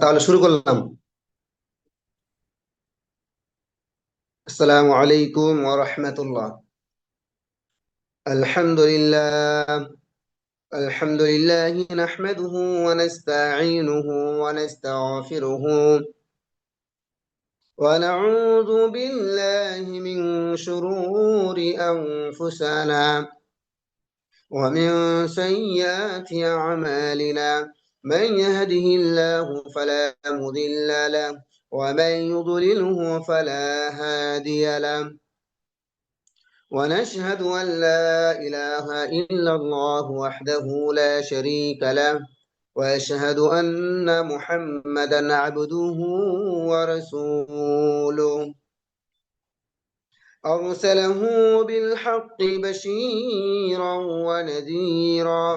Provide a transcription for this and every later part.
তাহলে শুরু করলাম। আসসালামু আলাইকুম ওয়া রাহমাতুল্লাহ। আলহামদুলিল্লাহ। আলহামদুলিল্লাহ নাহমাদুহু ওয়া নাস্তাঈনুহু ওয়া নাস্তাগফিরুহু ওয়া নাউযু বিল্লাহি মিন শুরুরি আনফুসিনা ওয়া মিন সাইয়্যাতি আ'মালিনা মান yahdihillahu fala mudilla lahu wa man yudlilhu fala hadiya lahu ونشهد أن لا إله إلا الله وحده لا شريك له وأشهد أن محمدا عبده ورسوله أرسله بالحق بشيرا ونذيرا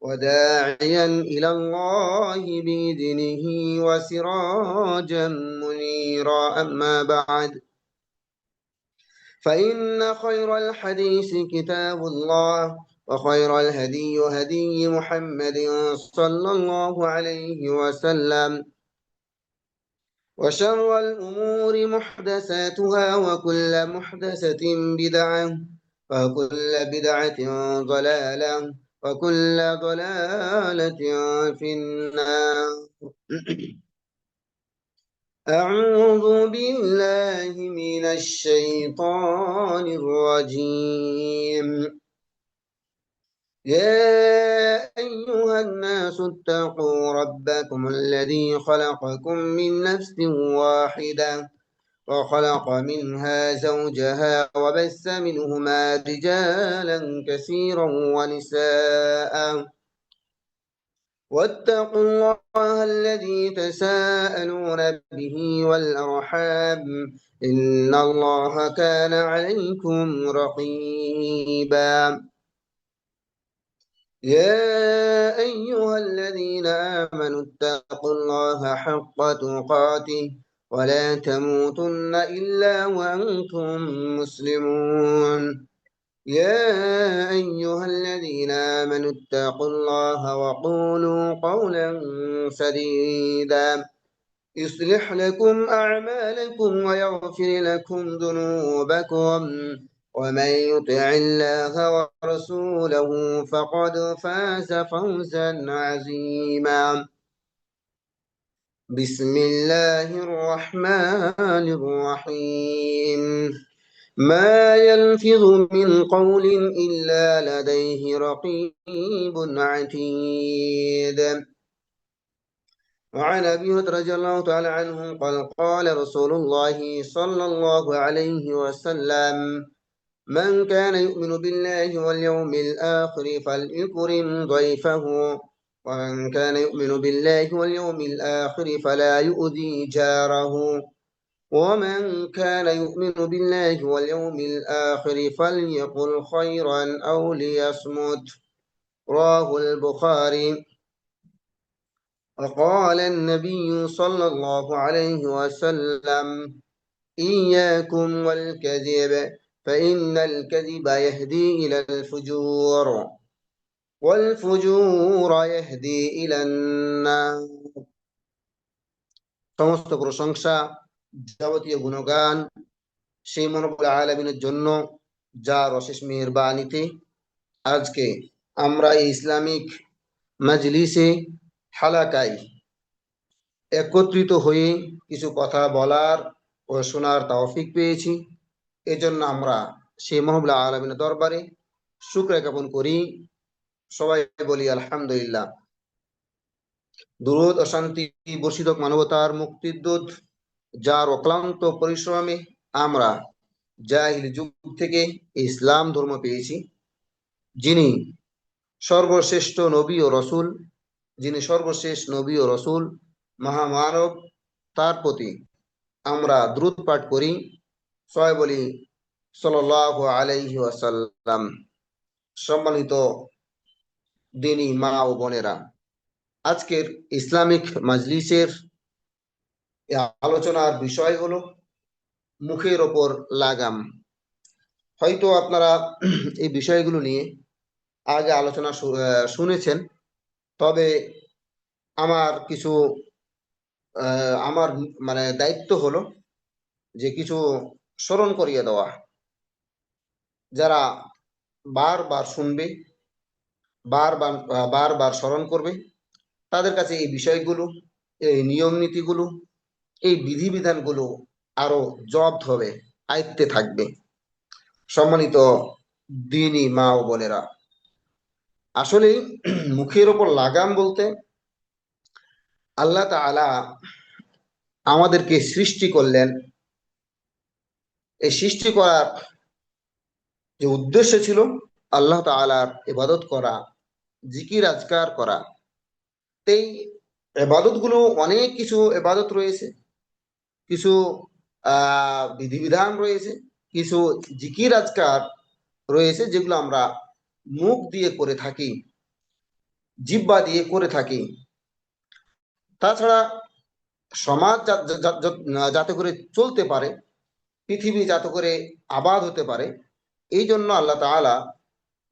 وداعيا إلى الله بإذنه وسراجا منيرا أما بعد فإن خير الحديث كتاب الله وخير الهدي هدي محمد صلى الله عليه وسلم وشر الأمور محدثاتها وكل محدثة بدعة وكل بدعة ضلالة وكل ضلالة في النار. أعوذ بالله من الشيطان الرجيم. يا أيها الناس اتقوا ربكم الذي خلقكم من نفس واحدة وخلق منها زوجها وبث منهما رجالا كثيرا ونساء واتقوا الله الذي تساءلون به والأرحام إن الله كان عليكم رقيبا. يا أيها الذين آمنوا اتقوا الله حق تقاته ولا تموتن إلا وأنتم مسلمون. يا أيها الذين آمنوا اتقوا الله وقولوا قولا سديدا يصلح لكم أعمالكم ويغفر لكم ذنوبكم ومن يطع الله ورسوله فقد فاز فوزا عظيما. بسم الله الرحمن الرحيم. ما يلفظ من قول إلا لديه رقيب عتيد. وعن أبي هريرة رضي الله تعالى عنه قال قال رسول الله صلى الله عليه وسلم: من كان يؤمن بالله واليوم الآخر فليكرم ضيفه ومن كان يؤمن بالله واليوم الآخر فلا يؤذي جاره ومن كان يؤمن بالله واليوم الآخر فليقل خيرا أو ليصمت. رواه البخاري. وقال النبي صلى الله عليه وسلم: إياكم والكذب فإن الكذب يهدي إلى الفجور والفجور يهدي إلى النار. সমস্ত প্রশংসা, যাবতীয় গুণগান সেই মহান আলামিনের জন্য, যার অশেষ মেহেরবানিতে আজকে আমরা এই ইসলামিক মাজলিসে হালাকায় একত্রিত হয়ে কিছু কথা বলার ও শোনার তৌফিক পেয়েছি। এজন্য আমরা সেই মহান আলামিনের দরবারে শুকর জ্ঞাপন করি। সবাই বলি আলহামদুলিল্লাহ। দুরূদ ও শান্তি বর্ষিত মানবতার মুক্তির দূত, যার অক্লান্ত পরিশ্রমে আমরা জাহিল যুগ থেকে ইসলাম ধর্ম পেয়েছি, যিনি সর্বশ্রেষ্ঠ নবী ও রসুল, মহামানব, তার প্রতি আমরা দ্রুত পাঠ করি। সবাই বলি সাল্লাল্লাহু আলাইহি ওয়াসাল্লাম। সম্মানিত দিনী মা ও বোনেরা, আজকের ইসলামিক মাজলিসের আলোচনার বিষয় হলো মুখের ওপর লাগাম। হয়তো আপনারা এই বিষয়গুলো নিয়ে আগে আলোচনা শুনেছেন, তবে আমার কিছু আমার মানে দায়িত্ব হলো যে কিছু স্মরণ করিয়ে দেওয়া, যারা বারবার শুনবে, বারবার বারবার স্মরণ করবে, তাদের কাছে এই বিষয়গুলো, এই নিয়ম নীতিগুলো, এই বিধিবিধানগুলো আরো জব্দ হবে, আয়ত্তে থাকবে। সম্মানিত দিনী মা ও বোনেরা, আসলে মুখের ওপর লাগাম বলতে, আল্লাহ তাআলা আমাদেরকে সৃষ্টি করলেন। এই সৃষ্টি করার যে উদ্দেশ্য ছিল আল্লাহ তাআলার ইবাদত করা, জিকির আজকার করা। এই এবাদত গুলো, অনেক কিছু এবাদত রয়েছে, কিছু বিধিবিধান রয়েছে, কিছু জিকির আজকার রয়েছে, যেগুলো আমরা মুখ দিয়ে করে থাকি, জিহ্বা দিয়ে করে থাকি। তাছাড়া সমাজ যাতে করে চলতে পারে, পৃথিবী যাতে করে আবাদ হতে পারে, এই জন্য আল্লাহ তাআলা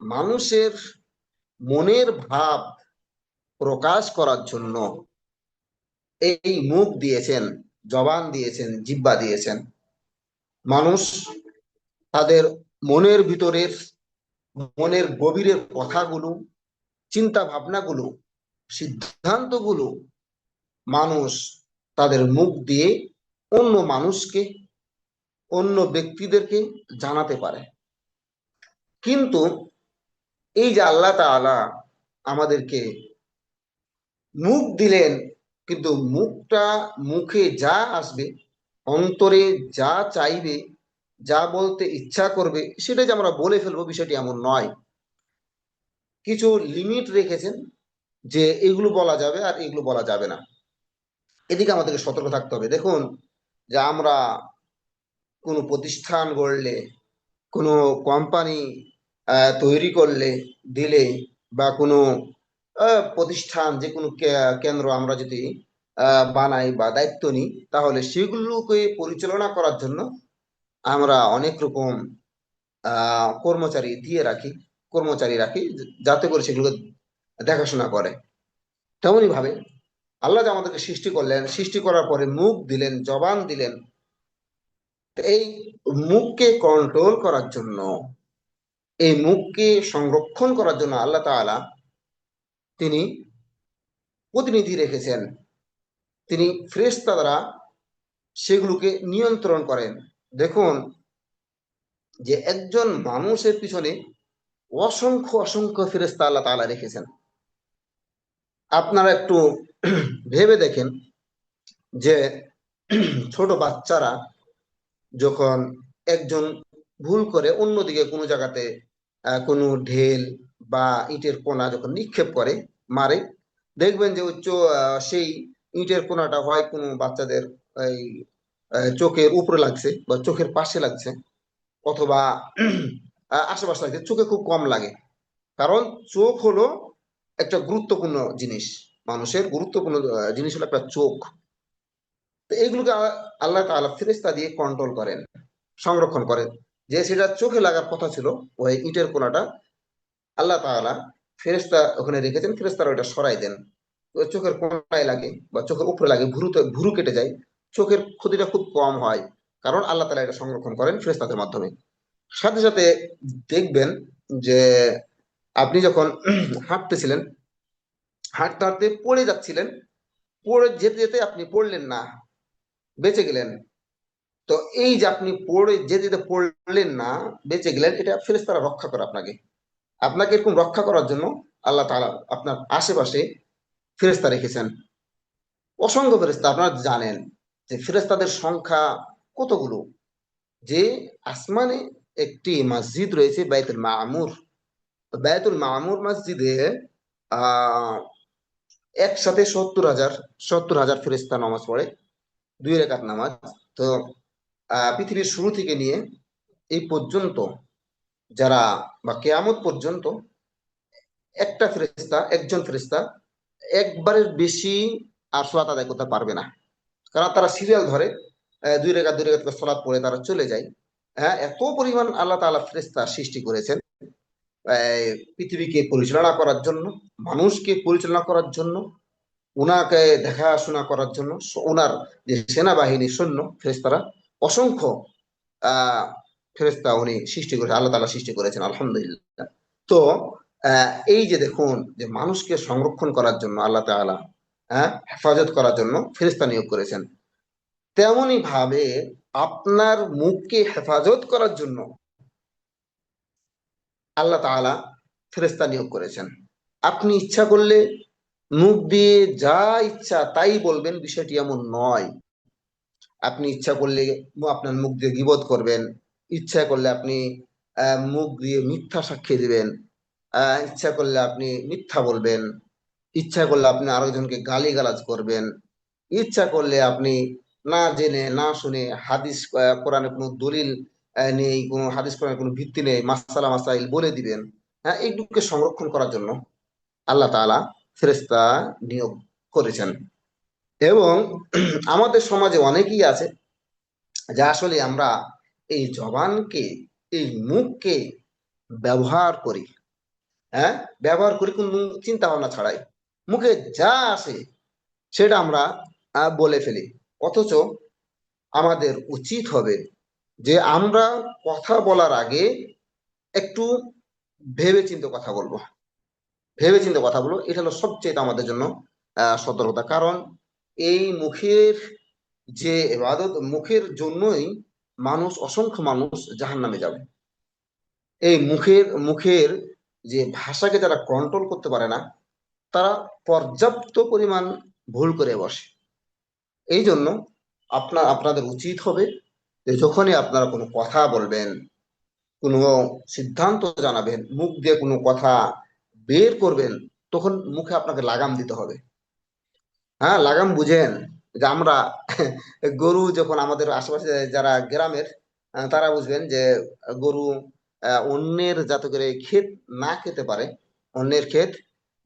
মানুষের মনের ভাব প্রকাশ করার জন্য এই মুখ দিয়েছেন, জবান দিয়েছেন, জিহ্বা দিয়েছেন। মানুষ তাদের মনের ভিতরের, মনের গভীরের কথাগুলো, চিন্তা ভাবনাগুলো, সিদ্ধান্তগুলো মানুষ তাদের মুখ দিয়ে অন্য মানুষকে, অন্য ব্যক্তিদেরকে জানাতে পারে। কিন্তু এই যে আল্লাহ তাআলা আমাদেরকে মুখ দিলেন, কিন্তু মুখটা, মুখে যা আসবে, অন্তরে যা চাইবে, যা বলতে ইচ্ছা করবে সেটা যে আমরা বলে ফেলবো, বিষয়টি এমন নয়। কিছু লিমিট রেখেছেন যে এগুলো বলা যাবে আর এগুলো বলা যাবে না। এদিকে আমাদেরকে সতর্ক থাকতে হবে। দেখুন, যে আমরা কোনো প্রতিষ্ঠান গড়লে, কোনো কোম্পানি তৈরি করলে, দিলে, বা কোনো প্রতিষ্ঠান, যে কোনো কেন্দ্র আমরা যদি বানাই বা দায়িত্ব নিই, তাহলে সেগুলোকে পরিচালনা করার জন্য আমরা অনেক রকম কর্মচারী দিয়ে রাখি, কর্মচারী রাখি, যাতে করে সেগুলো দেখাশোনা করে। তেমনই ভাবে আল্লাহ যে আমাদেরকে সৃষ্টি করলেন, সৃষ্টি করার পরে মুখ দিলেন, জবান দিলেন, তো এই মুখকে কন্ট্রোল করার জন্য, এই মুখকে সংরক্ষণ করার জন্য আল্লাহ তাআলা তিনি প্রতিনিধি রেখেছেন। তিনি ফেরেশতা দ্বারা সেগুলোকে নিয়ন্ত্রণ করেন। দেখুন, যে একজন মানুষের পিছনে অসংখ্য অসংখ্য ফেরেশতা আল্লাহ তাআলা রেখেছেন। আপনারা একটু ভেবে দেখেন যে ছোট বাচ্চারা যখন একজন ভুল করে অন্যদিকে কোনো জায়গাতে কোনো ঢেল বা ইটের কোনা যখন নিক্ষেপ করে, মারে, দেখবেন যে সেই ইটের কোনাটা হয় কোনো বাচ্চাদের এই চোখের উপরে লাগছে বা চোখের পাশে লাগছে, অথবা আশেপাশে লাগছে, চোখে খুব কম লাগে। কারণ চোখ হলো একটা গুরুত্বপূর্ণ জিনিস, মানুষের গুরুত্বপূর্ণ জিনিস হলো একটা চোখ। তো এইগুলোকে আল্লাহ তাআলা ফেরেশতা দিয়ে কন্ট্রোল করেন, সংরক্ষণ করেন। যে সেটা চোখে লাগার কথা ছিল, ওই ইটের কোনাটা, আল্লাহ তাআলা ফেরেশতা ওখানে রেখেছেন, ফেরেশতারা ওটা সরাই দেন। ওই চোখের কোনায় লাগে বা চোখের উপরে লাগে, ভুরুতে ভুরু কেটে যায়, চোখের ক্ষতিটা খুব কম হয়, কারণ আল্লাহ তাআলা এটা সংরক্ষণ করেন ফেরেশতাদের মাধ্যমে। সাথে সাথে দেখবেন যে আপনি যখন হাঁটতেছিলেন, হাঁটতে হাঁটতে পড়ে যাচ্ছিলেন, পড়ে যেতে যেতে আপনি পড়লেন না, বেঁচে গেলেন। তো এই যে আপনি পড়ে যেতে যেতে পড়লেন না, বেঁচে গেলেন, এটা ফেরেশতারা রক্ষা করে আপনাকে। আপনাকে এরকম রক্ষা করার জন্য আল্লাহ তাআলা আপনার আশেপাশে ফেরেশতা রেখেছেন, অসংখ্য ফেরেশতা। আপনারা জানেন যে ফেরেশতাদের সংখ্যা কতগুলো। যে আসমানে একটি মসজিদ রয়েছে, বাইতুল মামুর। বাইতুল মামুর মসজিদে আহ একসাথে 70,000 ফেরেশতা নামাজ পড়ে, 2 রাকাত নামাজ। তো পৃথিবীর শুরু থেকে নিয়ে এই পর্যন্ত, যারা বা কেয়ামত পর্যন্ত, একটা ফেরেশতা, একজন ফেরেশতা একবারের বেশি আর সালাত আদায় করতে পারবে না, কারণ তারা সিরিয়াল ধরে, 2 রাকাত 2 রাকাত করে সালাত পড়ে তারা চলে যায়। হ্যাঁ, এত পরিমাণ আল্লাহ তাআলা ফেরেশতা সৃষ্টি করেছেন পৃথিবীকে পরিচালনা করার জন্য, মানুষকে পরিচালনা করার জন্য, উনাকে দেখাশোনা করার জন্য উনার যে সেনাবাহিনী সৈন্য ফেরেশতারা অসংখ্য আহ ফেরেশতা উনি সৃষ্টি করেছেন, আল্লাহ তাআলা সৃষ্টি করেছেন, আলহামদুলিল্লাহ। তো এই যে দেখুন যে মানুষকে সংরক্ষণ করার জন্য আল্লাহ তাআলা হেফাজত করার জন্য ফেরেশতা নিয়োগ করেছেন, তেমনি ভাবে আপনার মুখকে হেফাজত করার জন্য আল্লাহ তাআলা ফেরেশতা নিয়োগ করেছেন। আপনি ইচ্ছা করলে মুখ দিয়ে যা ইচ্ছা তাই বলবেন, বিষয়টি এমন নয়। আপনি ইচ্ছা করলে আপনার মুখ দিয়ে গীবত করবেন, ইচ্ছা করলে আপনি মুখ দিয়ে মিথ্যা সাক্ষী দিবেন, ইচ্ছা করলে আপনি মিথ্যা বলবেন, ইচ্ছা করলে আপনি আরেকজনকে গালিগালাজ করবেন, ইচ্ছা করলে আপনি না জেনে না শুনে হাদিস কোরআনের কোনো দলিল নেই, কোনো হাদিস কোরআনের কোনো ভিত্তি নেই, মাসালা মাসাইল বলে দিবেন। হ্যাঁ, এইগুলোকে সংরক্ষণ করার জন্য আল্লাহ তাআলা ফেরেশতা নিয়োগ করেছেন। এবং আমাদের সমাজে অনেকেই আছে যে আসলে আমরা এই জবানকে, এই মুখকে ব্যবহার করি, হ্যাঁ, ব্যবহার করি কোনো চিন্তা ভাবনা ছাড়াই, মুখে যা আসে সেটা আমরা বলে ফেলি। অথচ আমাদের উচিত হবে যে আমরা কথা বলার আগে একটু ভেবে চিন্তে কথা বলবো, ভেবে চিন্তে কথা বলবো। এটা হলো সবচেয়ে আমাদের জন্য সতর্কতা। কারণ এই মুখের যে ইবাদত, মুখের জন্যই মানুষ, অসংখ্য মানুষ জাহান্নামে যাবে। এই মুখের যে ভাষাকে যারা কন্ট্রোল করতে পারে না, তারা পর্যাপ্ত পরিমাণ ভুল করে বসে। এই জন্য আপনাদের উচিত হবে যে যখনই আপনারা কোনো কথা বলবেন, কোনো সিদ্ধান্ত জানাবেন, মুখ দিয়ে কোনো কথা বের করবেন, তখন মুখে আপনাকে লাগাম দিতে হবে। হ্যাঁ, লাগাম বুঝেন যে আমরা গরু যখন আমাদের আশেপাশে যারা গ্রামের তারা বুঝবেন যে গরু অন্যের যাতে করে ক্ষেত না খেতে পারে, অন্যের ক্ষেত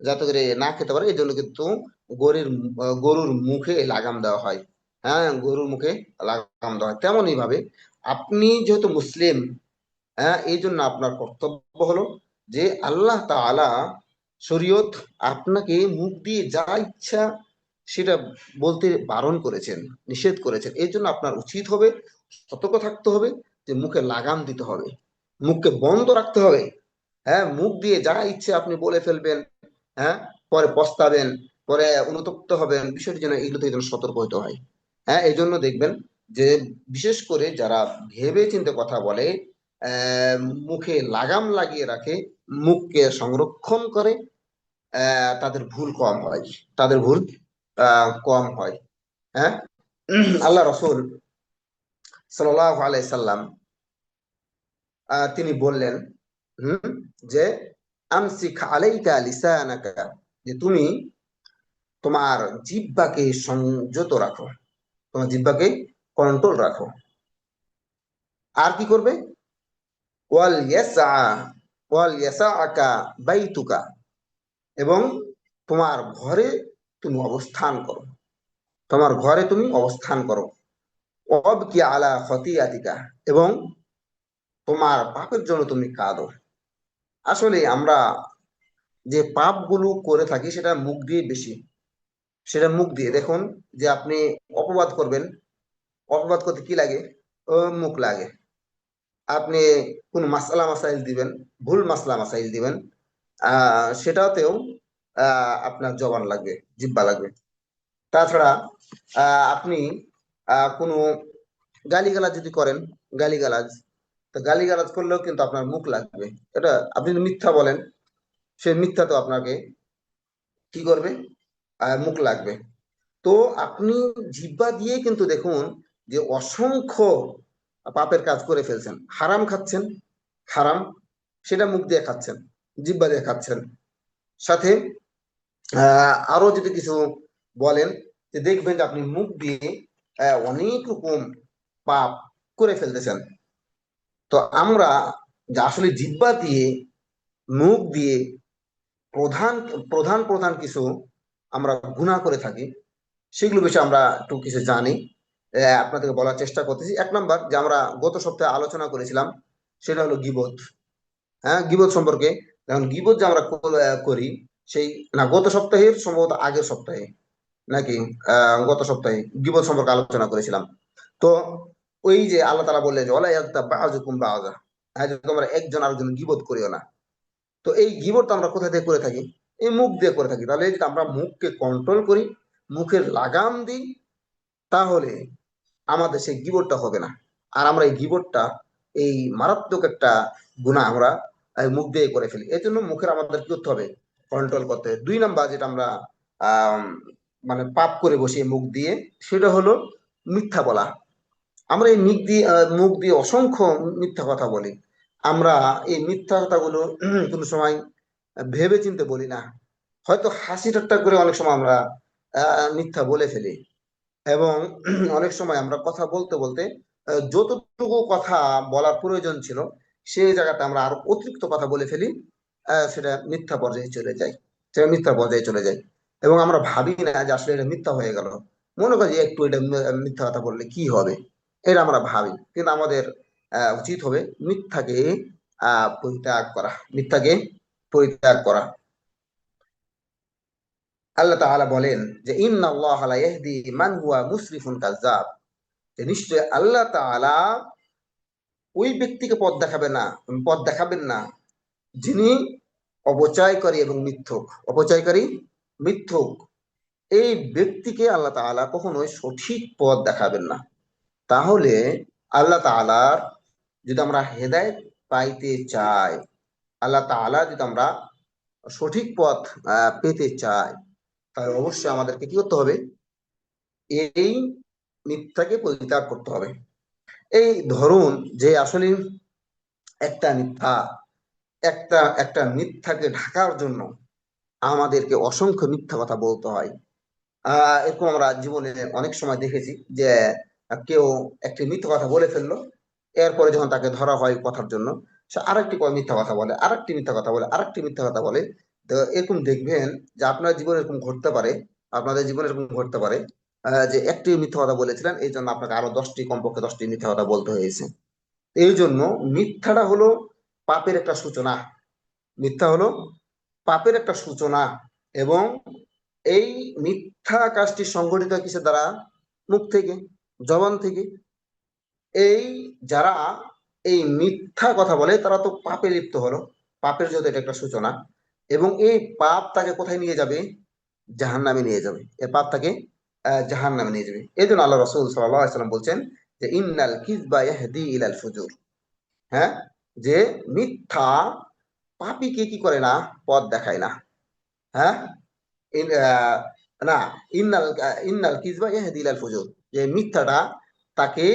যাতে করে না খেতে পারে, এই জন্য কিন্তু গরুর মুখে লাগাম দেওয়া হয়। হ্যাঁ, গরুর মুখে লাগাম দেওয়া হয়। তেমনই ভাবে আপনি যেহেতু মুসলিম, হ্যাঁ, এই জন্য আপনার কর্তব্য হলো যে আল্লাহ তাআলা শরীয়ত আপনাকে মুখ দিয়ে যা ইচ্ছা সেটা বলতে বারণ করেছেন, নিষেধ করেছেন। এই জন্য আপনার উচিত হবে, সতর্ক থাকতে হবে, যে মুখে লাগাম দিতে হবে, মুখকে বন্ধ রাখতে হবে। হ্যাঁ, মুখ দিয়ে যা ইচ্ছে আপনি বলে ফেলবেন, হ্যাঁ, পরে পস্তাবেন, পরে অনুতপ্ত হবেন, বিষয়টি যেন এগুলো থেকে যেন সতর্ক হতে হয়। হ্যাঁ, এই জন্য দেখবেন যে বিশেষ করে যারা ভেবে চিন্তে কথা বলে, আহ মুখে লাগাম লাগিয়ে রাখে, মুখকে সংরক্ষণ করে, তাদের ভুল কম হয়, তাদের ভুল কম হয়। হ্যাঁ, আল্লাহ রসুল সাল্লাল্লাহু আলাইহি সাল্লাম তিনি বললেন, হুম, যে আমসিক আলাইকা লিসানাকা, যে তুমি তোমার জিহ্বাকে সংযত রাখো, তোমার জিহ্বাকে কন্ট্রোল রাখো। আর কি করবে? ওয়াল ইয়াসা ওয়াল ইয়াসাআকা বাইতুকা, এবং তোমার ঘরে তুমি অবস্থান করো, তোমার ঘরে তুমি অবস্থান করো। অবকি আলা খতিয়াতিকা, এবং তোমার পাপের জন্য তুমি কাঁদো। আসলে আমরা যে পাপগুলো করে থাকি সেটা মুখ দিয়ে বেশি, সেটা মুখ দিয়ে দেখুন যে আপনি অপবাদ করবেন, অপবাদ করতে কি লাগে? ও, মুখ লাগে। আপনি কোন মাসলা মাসাইল দিবেন, ভুল মাসলা মাসাইল দিবেন, সেটাতেও আপনার জবান লাগবে, জিহ্বা লাগবে। তাছাড়া আপনি কোনো গালিগালাজ যদি করেন, গালিগালাজ, তো গালিগালাজ করলেও কিন্তু আপনার মুখ লাগবে। এটা আপনি যদি মিথ্যা বলেন, সে মিথ্যা তো আপনাকে কি করবে? মুখ লাগবে। তো আপনি জিহ্বা দিয়ে কিন্তু দেখুন যে অসংখ্য পাপের কাজ করে ফেলছেন। হারাম খাচ্ছেন, হারাম, সেটা মুখ দিয়ে খাচ্ছেন, জিহ্বা দিয়ে খাচ্ছেন। সাথে আরো যদি কিছু বলেন, যে দেখবেন যে আপনি মুখ দিয়ে অনেক রকম পাপ করে ফেলতেছেন। তো আমরা যে আসলে জিহ্বা দিয়ে, মুখ দিয়ে প্রধান প্রধান প্রধান কিছু আমরা গুনাহ করে থাকি, সেগুলো বিষয়ে আমরা একটু কিছু জানি, আপনাদেরকে বলার চেষ্টা করতেছি। এক নাম্বার যে আমরা গত সপ্তাহে আলোচনা করেছিলাম, সেটা হলো গীবত। হ্যাঁ, গীবত সম্পর্কে। এখন গীবত যে আমরা করি, সেই না গত সপ্তাহের, সম্ভবত আগের সপ্তাহে, নাকি? গত সপ্তাহে গীবত সম্পর্কে আলোচনা করেছিলাম। তো ওই যে আল্লাহ তাআলা বললেন যে ওয়ালা ইয়াগতাব বাযুকুম বাযা, হ্যাঁ, যে তোমরা একজন আরেকজন গীবত করিও না। তো এই গীবত আমরা কোথা থেকে করে থাকি? এই মুখ দিয়ে করে থাকি। তাহলে যদি আমরা মুখকে কন্ট্রোল করি, মুখের লাগাম দিই, তাহলে আমাদের সেই গীবতটা হবে না। আর আমরা এই গীবতটা, এই মারাত্মক একটা গুনাহ আমরা মুখ দিয়ে করে ফেলি। এই জন্য মুখের আমাদের কি করতে হবে? কন্ট্রোল করতে হবে। ২ নাম্বার যেটা আমরা আম, মানে পাপ করে বসি এই মুখ দিয়ে, সেটা হলো মিথ্যা বলা। আমরা এই মুখ দিয়ে অসংখ্য মিথ্যা কথা বলি। আমরা এই মিথ্যা কথাগুলো কোনো সময় ভেবে চিন্তে বলি না। হয়তো হাসি ঠাট্টা করে অনেক সময় আমরা মিথ্যা বলে ফেলি। এবং অনেক সময় আমরা কথা বলতে বলতে যতটুকু কথা বলার প্রয়োজন ছিল, সেই জায়গাতে আমরা আরো অতিরিক্ত কথা বলে ফেলি। সেটা মিথ্যা পর্যায়ে চলে যায়। সেটা মিথ্যা পর্যায়ে চলে যায়। এবং আমরা ভাবি না যে আসলে এটা মিথ্যা হয়ে গেল। মনে করি যে একটু এটা মিথ্যা কথা বললে কি হবে, এটা আমরা ভাবি। কিন্তু আমাদের উচিত হবে মিথ্যাকে পরিত্যাগ করা, মিথ্যাকে পরিত্যাগ করা। আল্লাহ তাআলা বলেন যে ইন্নাল্লাহ লা ইয়াহদি মান হুয়া মুসরিফুন কাজ্জাব, যে নিশ্চয় আল্লাহ তাআলা ওই ব্যক্তিকে পথ দেখাবেন না যিনি অপচয়কারী এবং মিথ্যুক। অপচয়কারী, মিথ্যুক, এই ব্যক্তিকে আল্লাহ তাআলা কখনোই সঠিক পথ দেখাবেন না। তাহলে আল্লাহ তাআলার যদি আমরা হেদায়েত পাইতে চাই, আল্লাহ তাআলা যদি আমরা সঠিক পথ পেতে চাই, তাহলে অবশ্যই আমাদেরকে কি করতে হবে? এই মিথ্যাকে পরিত্যাগ করতে হবে। এই ধরুন যে আসলে একটা মিথ্যা, একটা একটা মিথ্যাকে ঢাকার জন্য আমাদেরকে অসংখ্য মিথ্যা কথা বলতে হয়। এরকম আমরা জীবনে অনেক সময় দেখেছি যে কেউ একটি মিথ্যা কথা বলে ফেললো, এরপরে যখন তাকে ধরা হয় কথার জন্য, সে আরেকটি মিথ্যা কথা বলে, আরেকটি মিথ্যা কথা বলে, আরেকটি মিথ্যা কথা বলে। তো এরকম দেখবেন যে আপনার জীবনে এরকম ঘটতে পারে, আপনাদের জীবনে এরকম ঘটতে পারে যে একটি মিথ্যা কথা বলেছিলেন, এই জন্য আপনাকে আরো 10টি, কমপক্ষে 10টি মিথ্যা কথা বলতে হয়েছে। এই জন্য মিথ্যাটা হলো পাপের একটা সূচনা। মিথ্যা হলো পাপের একটা সূচনা। এবং এই মিথ্যা কাজটি সংঘটিত হয় কিসের দ্বারা? মুখ থেকে, জবান থেকে। এই যারা এই মিথ্যা কথা বলে তারা তো পাপে লিপ্ত হলো। পাপের যেহেতু এটা একটা সূচনা, এবং এই পাপ তাকে কোথায় নিয়ে যাবে? জাহান্নামে নিয়ে যাবে। এ পাপ তাকে জাহান্নামে নিয়ে যাবে। এই জন্য আল্লাহ রাসূল সাল্লাল্লাহু আলাইহি ওয়াসাল্লাম বলছেন যে ইন্নাল কিযবা ইয়াহদি ইলাল ফুজুর। হ্যাঁ, যে মিথ্যা পাপীকে কি করে না? পথ দেখায় না। হ্যাঁ, ইন- আহ, না, ইন্নাল কিযবা ইয়াহদি ইলাল ফুজুর, যে মিথ্যাটা তাকে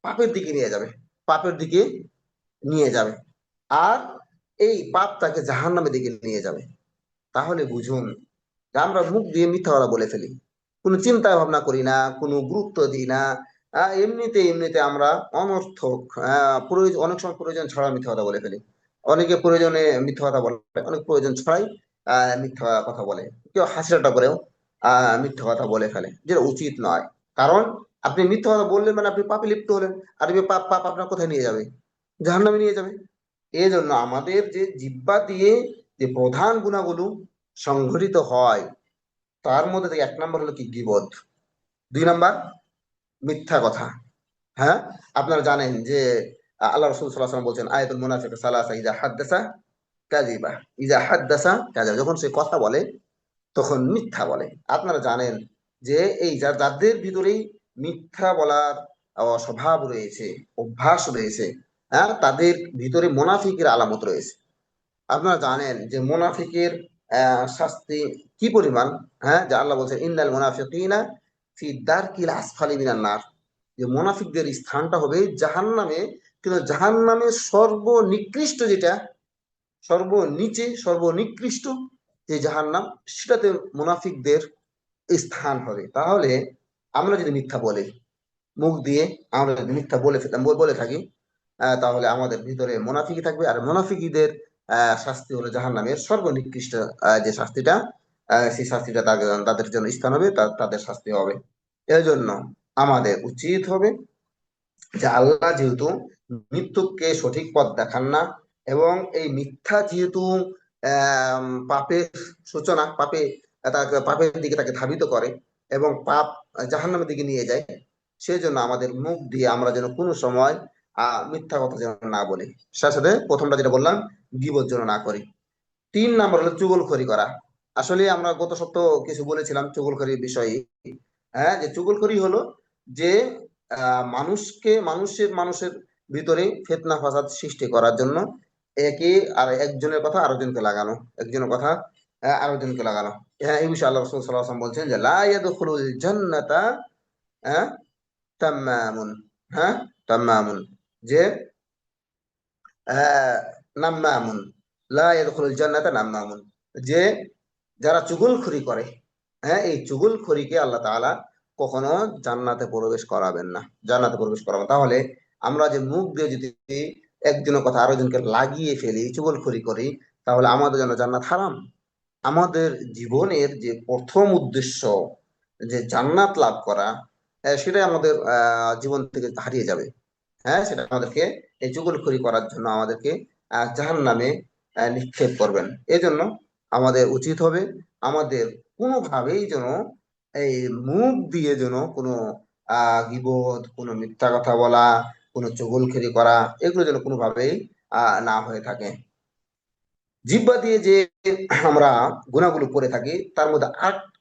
পাপের দিকে নিয়ে যাবে, পাপের দিকে নিয়ে যাবে। আর এই পাপ তাকে জাহান্নামের দিকে নিয়ে যাবে। তাহলে বুঝুন যে আমরা মুখ দিয়ে মিথ্যা কথা বলে ফেলি, কোনো চিন্তা ভাবনা করি না, কোনো গুরুত্ব দিই না। এমনিতে এমনিতে আমরা অনর্থক, প্রয়োজন, অনেক সময় প্রয়োজন ছাড়া মিথ্যা কথা বলে ফেলি। অনেকে প্রয়োজনে মিথ্যা কথা বলে, অনেক প্রয়োজন ছাড়াই মিথ্যা কথা বলে। কেউ হাসি ঠাট্টা করেও মিথ্যা কথা বলে ফেলে, যেটা উচিত নয়। কারণ আপনি মিথ্যা কথা বললেন মানে আপনি পাপে লিপ্ত হলেন। আর এই পাপ পাপ আপনার কোথায় নিয়ে যাবে? জাহান্নামে নিয়ে যাবে। এই জন্য আমাদের যে জিহ্বা দিয়ে যে প্রধান গুণাগুলো সংঘটিত হয়, তার মধ্যে থেকে 1 নম্বর হলো কি? গীবত। 2 নম্বর মিথ্যা কথা। হ্যাঁ, আপনারা জানেন যে আল্লাহ রাসূল সাল্লাল্লাহু আলাইহি ওয়াসাল্লাম বলছেন আয়াতুল মুনাফিক সালাসা, ইজা হাদ্দাসা কাযিবা, ইজা হাদ্দাসা কাযিবা, যখন সে কথা বলে তখন মিথ্যা বলে। আপনারা জানেন যে এই যাদের ভিতরেই মিথ্যা বলার স্বভাব রয়েছে, অভ্যাস রয়েছে, হ্যাঁ, তাদের ভিতরে মুনাফিকের আলামত রয়েছে। আপনারা জানেন যে মুনাফিকের শাস্তি কি পরিমাণ। হ্যাঁ, যে আল্লাহ বলছেন ইন্নাল মুনাফিকিনা ফি দারকিল আসফালি মিনান নার, যে মুনাফিকদের স্থানটা হবে জাহান্নামে। কিন্তু জাহান্নামের সর্বনিকৃষ্ট যেটা, সর্বনিচে, সর্বনিকৃষ্ট যে জাহান্নাম, সেটাতে মুনাফিকদের স্থান হবে। তাহলে আমরা যদি মিথ্যা বলি, মুখ দিয়ে আমরা যদি মিথ্যা বলে থাকি, তাহলে আমাদের ভিতরে মুনাফিকি থাকবে। আর মুনাফিকীদের শাস্তি হলো জাহান্নামের সর্বনিকৃষ্ট যে শাস্তিটা, সেই শাস্তিটা তাদের জন্য স্থান হবে, তাদের শাস্তি হবে। এই জন্য আমাদের উচিত হবে যে আল্লাহ যেহেতু মৃত্যুকে সঠিক পথ দেখান না, এবং এই মিথ্যা যেহেতু পাপের সূচনা, পাপের দিকে তাকে ধাবিত করে, এবং পাপ জাহান্নামের দিকে নিয়ে যায়। সেই জন্য আমাদের মুখ দিয়ে আমরা যেন কোনো সময় মিথ্যা কথা যেন না বলি। সাথে সাথে প্রথমটা যেটা বললাম, গীবত যেন না করি। 3 নাম্বার হলো চুগলখড়ি করা। আসলে আমরা গত সপ্তাহ কিছু বলেছিলাম চুগলখড়ির বিষয়ে। হ্যাঁ, যে চুগলখড়ি হলো যে মানুষের ভিতরে ফিতনা ফাসাদ সৃষ্টি করার জন্য একে আর একজনের কথা আরেকজনকে লাগানো, একজনের কথা আরেকজনকে লাগানো। হ্যাঁ, এই বিষয়ে আল্লাহ রাসূল সাল্লাল্লাহু আলাইহি ওয়াসাল্লাম বলছেন যে লা ইয়াদখুলুল জান্নাতা হ্যাঁ তাম্মামুন। হ্যাঁ, তাম্মামুন, যে আহ, নাম্মামুন, লা ইয়াদখুলুল জান্নাতা নাম্মামুন, যে যারা চুগলখড়ি করে, হ্যাঁ, এই চুগলখড়িকে আল্লাহ তাআলা কখনো জান্নাতে প্রবেশ করাবেন না, জান্নাতে প্রবেশ করাবেন। তাহলে আমরা যে মুখ দিয়ে যদি একজনের কথা আরেকজনকে লাগিয়ে ফেলি, চুগলখড়ি করি, তাহলে আমাদের জন্য জান্নাত হারাম। আমাদের জীবনের যে প্রথম উদ্দেশ্য, যে জান্নাত লাভ করা, সেটাই আমাদের জীবন থেকে হারিয়ে যাবে। হ্যাঁ, সেটা আমাদেরকে এই চুগলখড়ি করার জন্য আমাদেরকে জাহান্নামে নিক্ষেপ করবেন। এই জন্য আমাদের উচিত হবে আমাদের কোনোভাবেই যেন এই মুখ দিয়ে যেন কোনো গীবত, কোনো মিথ্যা কথা বলা, কোনো চুগলখড়ি করা, এগুলো যেন কোনোভাবেই না হয়ে থাকে। জিহ্বা দিয়ে যে আমরা গুনাহগুলো করে থাকি তার মধ্যে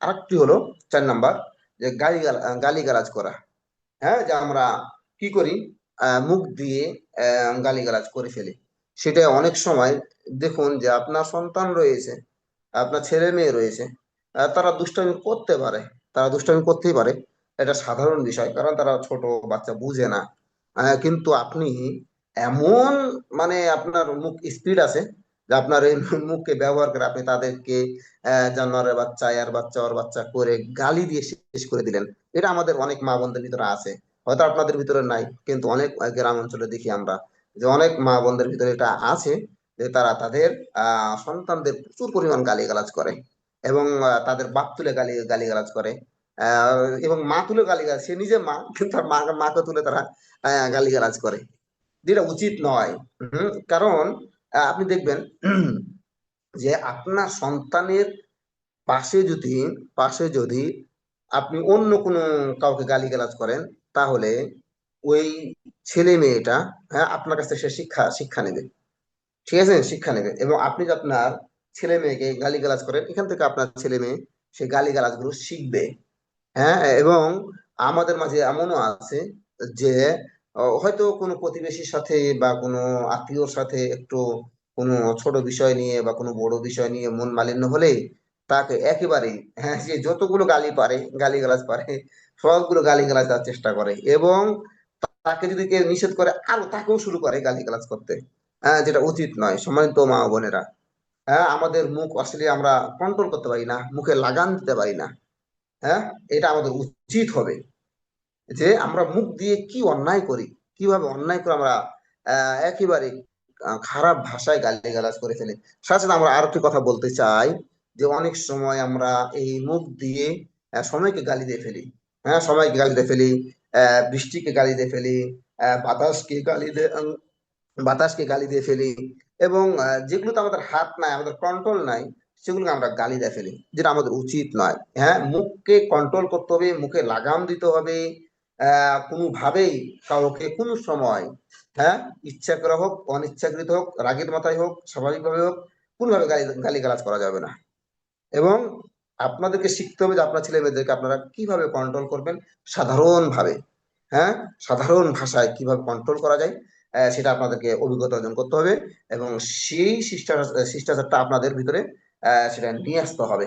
আরেকটি হলো 4 নাম্বার, যে গালিগালাজ করা। হ্যাঁ, যে আমরা কি করি, মুখ দিয়ে গালিগালাজ করে ফেলি। সেটা অনেক সময় দেখুন যে আপনার সন্তান রয়েছে, আপনার ছেলে মেয়ে রয়েছে, তারা দুষ্টামি করতে পারে, তারা দুষ্টামি করতেই পারে। এটা সাধারণ বিষয়, কারণ তারা ছোট বাচ্চা, বুঝে না। কিন্তু আপনি এমন, মানে আপনার মুখ স্পিড আছে যে আপনার এই মুখকে ব্যবহার করে আপনি তাদেরকে জানোয়ারের বাচ্চা, এর বাচ্চা, ওর বাচ্চা করে গালি দিয়ে শেষ করে দিলেন। এটা আমাদের অনেক মা বোনদের ভিতরে আছে, হয়তো আপনাদের ভিতরে নাই, কিন্তু অনেক গ্রাম অঞ্চলে দেখি আমরা যে অনেক মা বোনদের ভিতরে এটা আছে, যে তারা তাদের সন্তানদের প্রচুর পরিমাণ গালিগালাজ করে, এবং তাদের বাপ তুলে গালিগালাজ করে, এবং মা তুলে গালিগালাজ, সে নিজে মা কিন্তু তার মাকে তুলে তারা গালিগালাজ করে, যেটা উচিত নয়। কারণ আপনি দেখবেন যে আপনার সন্তানের পাশে যদি আপনি অন্য কোনো কাউকে গালিগালাজ করেন, তাহলে ওই ছেলে মেয়েটা, হ্যাঁ, আপনার কাছ থেকে সে শিক্ষা শিক্ষা নেবে। ঠিক আছে, শিক্ষা নেবে। এবং আপনি যে আপনার ছেলে মেয়েকে গালিগালাজ করেন, এখান থেকে আপনার ছেলে মেয়ে সেই গালিগালাজ গুলো শিখবে। হ্যাঁ, এবং আমাদের মাঝে এমনও আছে যে হয়তো কোনো প্রতিবেশীর সাথে বা কোনো আত্মীয়র সাথে একটু কোনো ছোট বিষয় নিয়ে বা কোনো বড় বিষয় নিয়ে মন মালিন্য হলেই তাকে একেবারেই, হ্যাঁ, সে যতগুলো গালিগালাজ পারে সবগুলো গালিগালাজ দেওয়ার চেষ্টা করে, এবং তাকে যদি কেউ নিষেধ করে আরো তাকেও শুরু করে গালিগালাজ করতে। যেটা উচিত নয়। সম্মানিত মা ও বোনেরা, হ্যাঁ, আমাদের মুখ আসলে আমরা কন্ট্রোল করতে পারি না, মুখে লাগাম দিতে পারি না। হ্যাঁ, এটা আমাদের উচিত হবে যে আমরা মুখ দিয়ে কি অন্যায় করি, কিভাবে অন্যায় করে আমরা একেবারে খারাপ ভাষায় গালিগালাজ করে ফেলি। সাথে সাথে আমরা আরো একটি কথা বলতে চাই, যে অনেক সময় আমরা এই মুখ দিয়ে সময়কে গালি দিয়ে ফেলি। হ্যাঁ, সময়কে গালি দিয়ে ফেলি, বৃষ্টিকে গালি দিয়ে ফেলি, আহ, বাতাসকে গালি দিয়ে বাতাসকে গালি দিয়ে ফেলি, এবং যেগুলোতে আমাদের হাত নাই, আমাদের কন্ট্রোল নাই, সেগুলোকে আমরা গালি দিয়ে ফেলি, যেটা আমাদের উচিত নয়। হ্যাঁ, মুখকে কন্ট্রোল করতে হবে, মুখে লাগাম দিতে হবে। কোনোভাবেই কাউকে কোনো সময়, হ্যাঁ, ইচ্ছা করে হোক, অনিচ্ছাকৃত হোক, রাগের মাথায় হোক, স্বাভাবিকভাবে হোক, কোনোভাবে গালিগালাজ করা যাবে না। এবং আপনাদেরকে শিখতে হবে যে আপনার ছেলে মেয়েদেরকে আপনারা কিভাবে কন্ট্রোল করবেন, সাধারণ ভাবে। হ্যাঁ, সাধারণ ভাষায় কিভাবে কন্ট্রোল করা যায়, সেটা আপনাদেরকে অভিজ্ঞতা অর্জন করতে হবে, এবং সেই শিষ্টাচারটা আপনাদের ভিতরে সেটা নিয়ে আসতে হবে।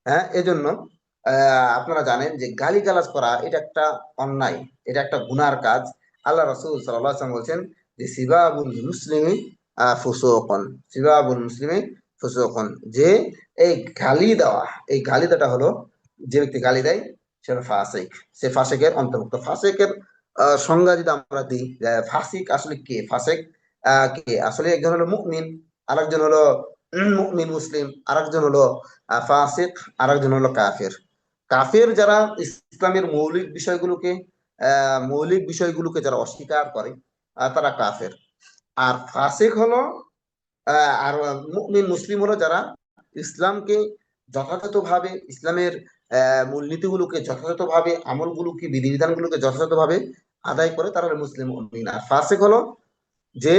হ্যাঁ, এজন্য আপনারা জানেন যে গালিগালাজ করা এটা একটা অন্যায়, এটা একটা গুনার কাজ। আল্লাহ রাসূল সাল্লাল্লাহু আলাইহি ওয়াসাল্লাম বলছেন যে সিবাবুল মুসলিমি ফুসুকুন, সিবাবুল মুসলিমি ফুসুকুন, যে এই গালি দেওয়া, এই গালি দেওয়াটা হলো, যে ব্যক্তি গালি দেয় সে হলো ফাসিক, সে ফাসিকের অন্তর্ভুক্ত। ফাসিকের সংজ্ঞা যদি আমরা দিই, ফাসিক আসলে কে, ফাসিক কে আসলে, একজন হলো মুমিন, আরেকজন হলো মুমিন মুসলিম, আরেকজন হলো ফাসিক, আরেকজন হলো কাফের। কাফের যারা ইসলামের মৌলিক বিষয়গুলোকে যারা অস্বীকার করে, তারা কাফের। আর ফাসিক হলো আর মুমিন মুসলিম হলো যারা ইসলামকে যথাযথভাবে, ইসলামের মূলনীতিগুলোকে যথাযথভাবে, আমলগুলোকে, বিধিবিধানগুলোকে যথাযথভাবে আদায় করে, তারা হলো মুসলিম মুমিন। আর ফাসিক হলো যে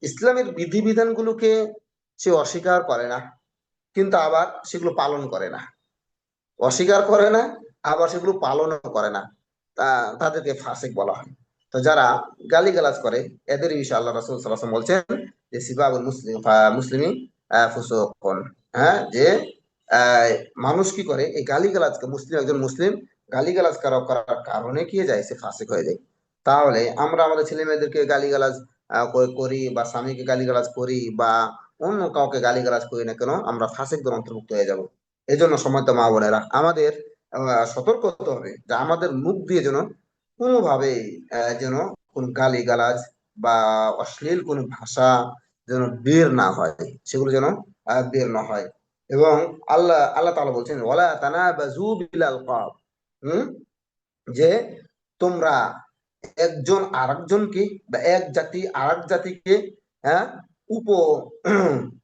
ইসলামের বিধিবিধানগুলোকে সে অস্বীকার করে না, কিন্তু আবার সেগুলো পালন করে না, অস্বীকার করে না, আবার সেগুলো পালনও করে না, তাদেরকে ফাসিক বলা হয়। তো যারা গালিগালাজ করে, এদের বিষয়ে আল্লাহ রাসূল সাল্লাল্লাহু আলাইহি ওয়াসাল্লাম বলছেন যে সিবাবুল মুসলিম মুসলিমি ফুসুকুন। হ্যাঁ, যে আহ, মানুষ কি করে এই গালিগালাজকে, মুসলিম একজন মুসলিম গালিগালাজ করার কারণে কি হয়ে যায়, সে ফাসিক হয়ে যায়। তাহলে আমরা আমাদের ছেলে মেয়েদেরকে গালিগালাজ করি, বা স্বামীকে গালিগালাজ করি, বা অন্য কাউকে গালিগালাজ করি না কেন, আমরা ফাসিকদের অন্তর্ভুক্ত হয়ে যাব। এই জন্য সম্মানিত মা বোনেরা, আমাদের সতর্ক হতে হবে যে আমাদের মুখ দিয়ে যেন কোনোভাবে যেন কোন গালি গালাজ বা অশ্লীল কোন ভাষা যেন বের না হয়, সেগুলো যেন বের না হয়। এবং আল্লাহ আল্লাহ তাআলা বলছেন ওয়ালা তানাবাজু বিল আলকাব। হুম, যে তোমরা একজন আরেকজনকে, বা এক জাতি আরেক জাতিকে, হ্যাঁ, উপ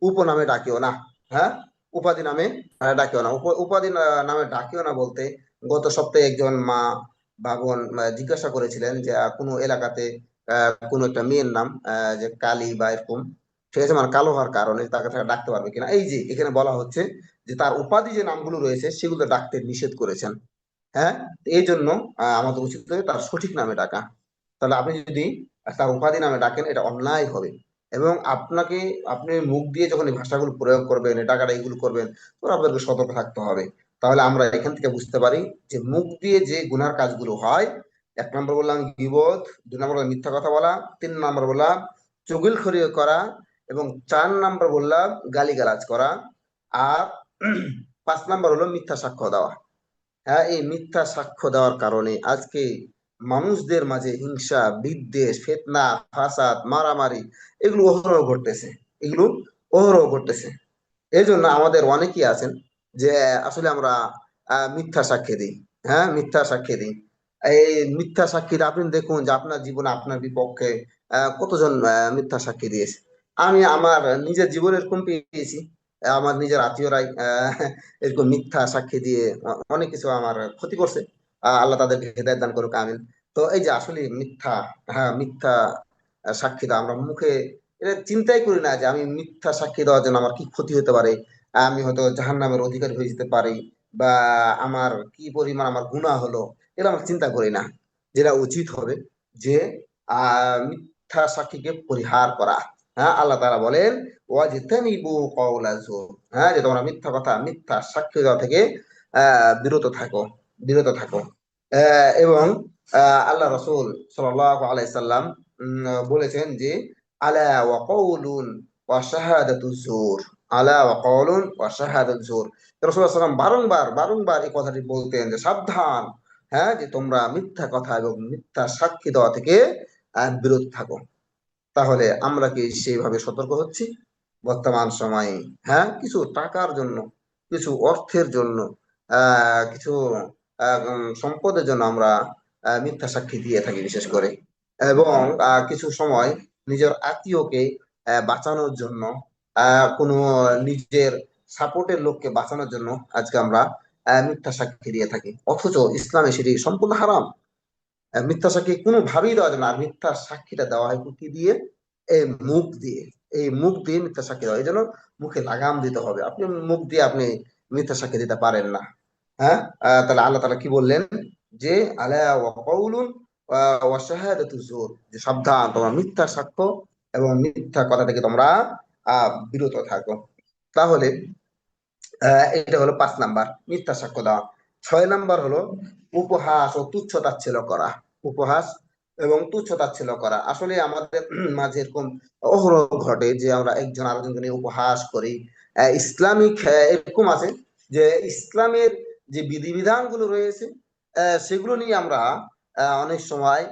উপনামে ডাকিও না। হ্যাঁ, উপাধি নামে ডাকিও না। উপাধি নামে ডাকিও না বলতে, গত সপ্তাহে একজন মা বা বোন জিজ্ঞাসা করেছিলেন যে কোনো এলাকাতে কোনো একটা মেয়ের নাম যে কালী বা এরকম, ঠিক আছে, মানে কালো হওয়ার কারণে তাকে তাকে ডাকতে পারবে কিনা। এই যে এখানে বলা হচ্ছে যে তার উপাধি যে নামগুলো রয়েছে সেগুলো ডাকতে নিষেধ করেছেন। হ্যাঁ, এই জন্য আমাদের উচিত হবে তার সঠিক নামে ডাকা। তাহলে আপনি যদি তার উপাধি নামে ডাকেন, এটা অন্যায় হবে। এবং আপনাকে, আপনি মুখ দিয়ে যখন এই ভাষাগুলো প্রয়োগ করবেন, এই টাকাটা এইগুলো করবেন, তো আপনাকে সতর্ক থাকতে হবে। তাহলে আমরা এখান থেকে বুঝতে পারি যে মুখ দিয়ে যে গুনার কাজগুলো হয়, এক নম্বর বললাম গীবত, দুই নম্বর বললাম মিথ্যা কথা বলা, তিন নম্বর বললাম চুগলখড়ি করা, এবং চার নম্বর বললাম গালিগালাজ করা, আর পাঁচ নম্বর হলো মিথ্যা সাক্ষ্য দেওয়া। হ্যাঁ, এই মিথ্যা সাক্ষ্য দেওয়ার কারণে আজকে মানুষদের মাঝে হিংসা, বিদ্বেষ, ফিতনা, ফাসাদ, মারামারি, এগুলো অহরহ ঘটতেছে, এগুলো অহরহ ঘটতেছে। এই জন্য আমাদের অনেকেই আছেন যে আসলে আমরা মিথ্যা সাক্ষী দিই। হ্যাঁ, মিথ্যা সাক্ষী দিই। এই মিথ্যা সাক্ষী আপনি দেখুন যে আপনার জীবনে আপনার বিপক্ষে কতজন মিথ্যা সাক্ষী দিয়েছে। আমি আমার নিজের জীবনে এরকম পেয়েছি। আমার নিজের আত্মীয়রাই এরকম মিথ্যা সাক্ষী দিয়ে অনেক কিছু আমার ক্ষতি করছে। আল্লাহ তাদেরকে হেদায়েত দান করুক, আমিন। তো এই যে আসলে মিথ্যা, হ্যাঁ, মিথ্যা সাক্ষী দেওয়া, আমরা মুখে এটা চিন্তাই করি না যে আমি মিথ্যা সাক্ষী দেওয়ার জন্য আমার কি ক্ষতি হতে পারে, আমি হয়তো জাহান্নামের অধিকারী হয়ে যেতে পারি, বা আমার কি পরিমাণ আমার গুনাহ হলো, এটা আমরা চিন্তা করি না। যেটা উচিত হবে যে মিথ্যা সাক্ষীকে পরিহার করা। হ্যাঁ, আল্লাহ তাআলা বলেন ওয়াজতানিবু কওলা যুর। হ্যাঁ, যে তোমরা মিথ্যা কথা, মিথ্যা সাক্ষী দেওয়া থেকে বিরত থাকো, বিরত থাকো। এবং আল্লাহ রাসূল সাল্লাল্লাহু আলাইহি সাল্লাম বলেছেন যে আলা ওয়া কওলুন ওয়া শাহাদাতু যুর, আলা ওয়া কওলুন ওয়া শাহাদাতু যুর। রাসূলুল্লাহ সাল্লাল্লাহু আলাইহি ওয়াসাল্লাম বারংবার বারংবার এই কথাটি বলতেন যে সাবধান, হ্যাঁ, যে তোমরা মিথ্যা কথা এবং মিথ্যা সাক্ষী দেওয়া থেকে বিরত থাকো। তাহলে আমরা কি সেইভাবে সতর্ক হচ্ছি বর্তমান সময়ে? হ্যাঁ, কিছু টাকার জন্য, কিছু অর্থের জন্য, কিছু সম্পদের জন্য আমরা মিথ্যা সাক্ষী দিয়ে থাকি বিশেষ করে। এবং কিছু সময় নিজের আত্মীয়কে বাঁচানোর জন্য, কোনো নিজের সাপোর্টের লোককে বাঁচানোর জন্য আজকে আমরা মিথ্যা সাক্ষী দিয়ে থাকি, অথচ ইসলামে সেটি সম্পূর্ণ হারাম। মিথ্যা সাক্ষী কোনোভাবেই দেওয়া যাবে না। আর মিথ্যা সাক্ষীটা দেওয়া হয় কি দিয়ে? এই মুখ দিয়ে। এই মুখ দিয়ে মিথ্যা সাক্ষী দেওয়া, এই জন্য মুখে লাগাম দিতে হবে। আপনি মুখ দিয়ে আপনি মিথ্যা সাক্ষী দিতে পারেন না। হ্যাঁ, তাহলে আল্লাহ তাআলা কি বললেন যে আলা ওয়া কাউলুন ওয়া শাহাদাতু যুর, যে সাবধান, তোমরা মিথ্যা সাক্ষ্য এবং মিথ্যা কথা থেকে তোমরা বিরত থাকো। তাহলে এটা হলো 5 নাম্বার, মিথ্যা সাক্ষ্য দেওয়া। 6 নাম্বার হলো উপহাস ও তুচ্ছ তাচ্ছিল্য করা। উপহাস এবং তুচ্ছ তাচ্ছিল্য করা, আসলে আমাদের মাঝে এরকম অহরহ ঘটে যে আমরা একজন আরেকজনকে নিয়ে উপহাস করি। ইসলামিক এরকম আছে যে ইসলামের যে বিধিবিধান গুলো রয়েছে সেগুলো নিয়ে আমরা অনেক সময়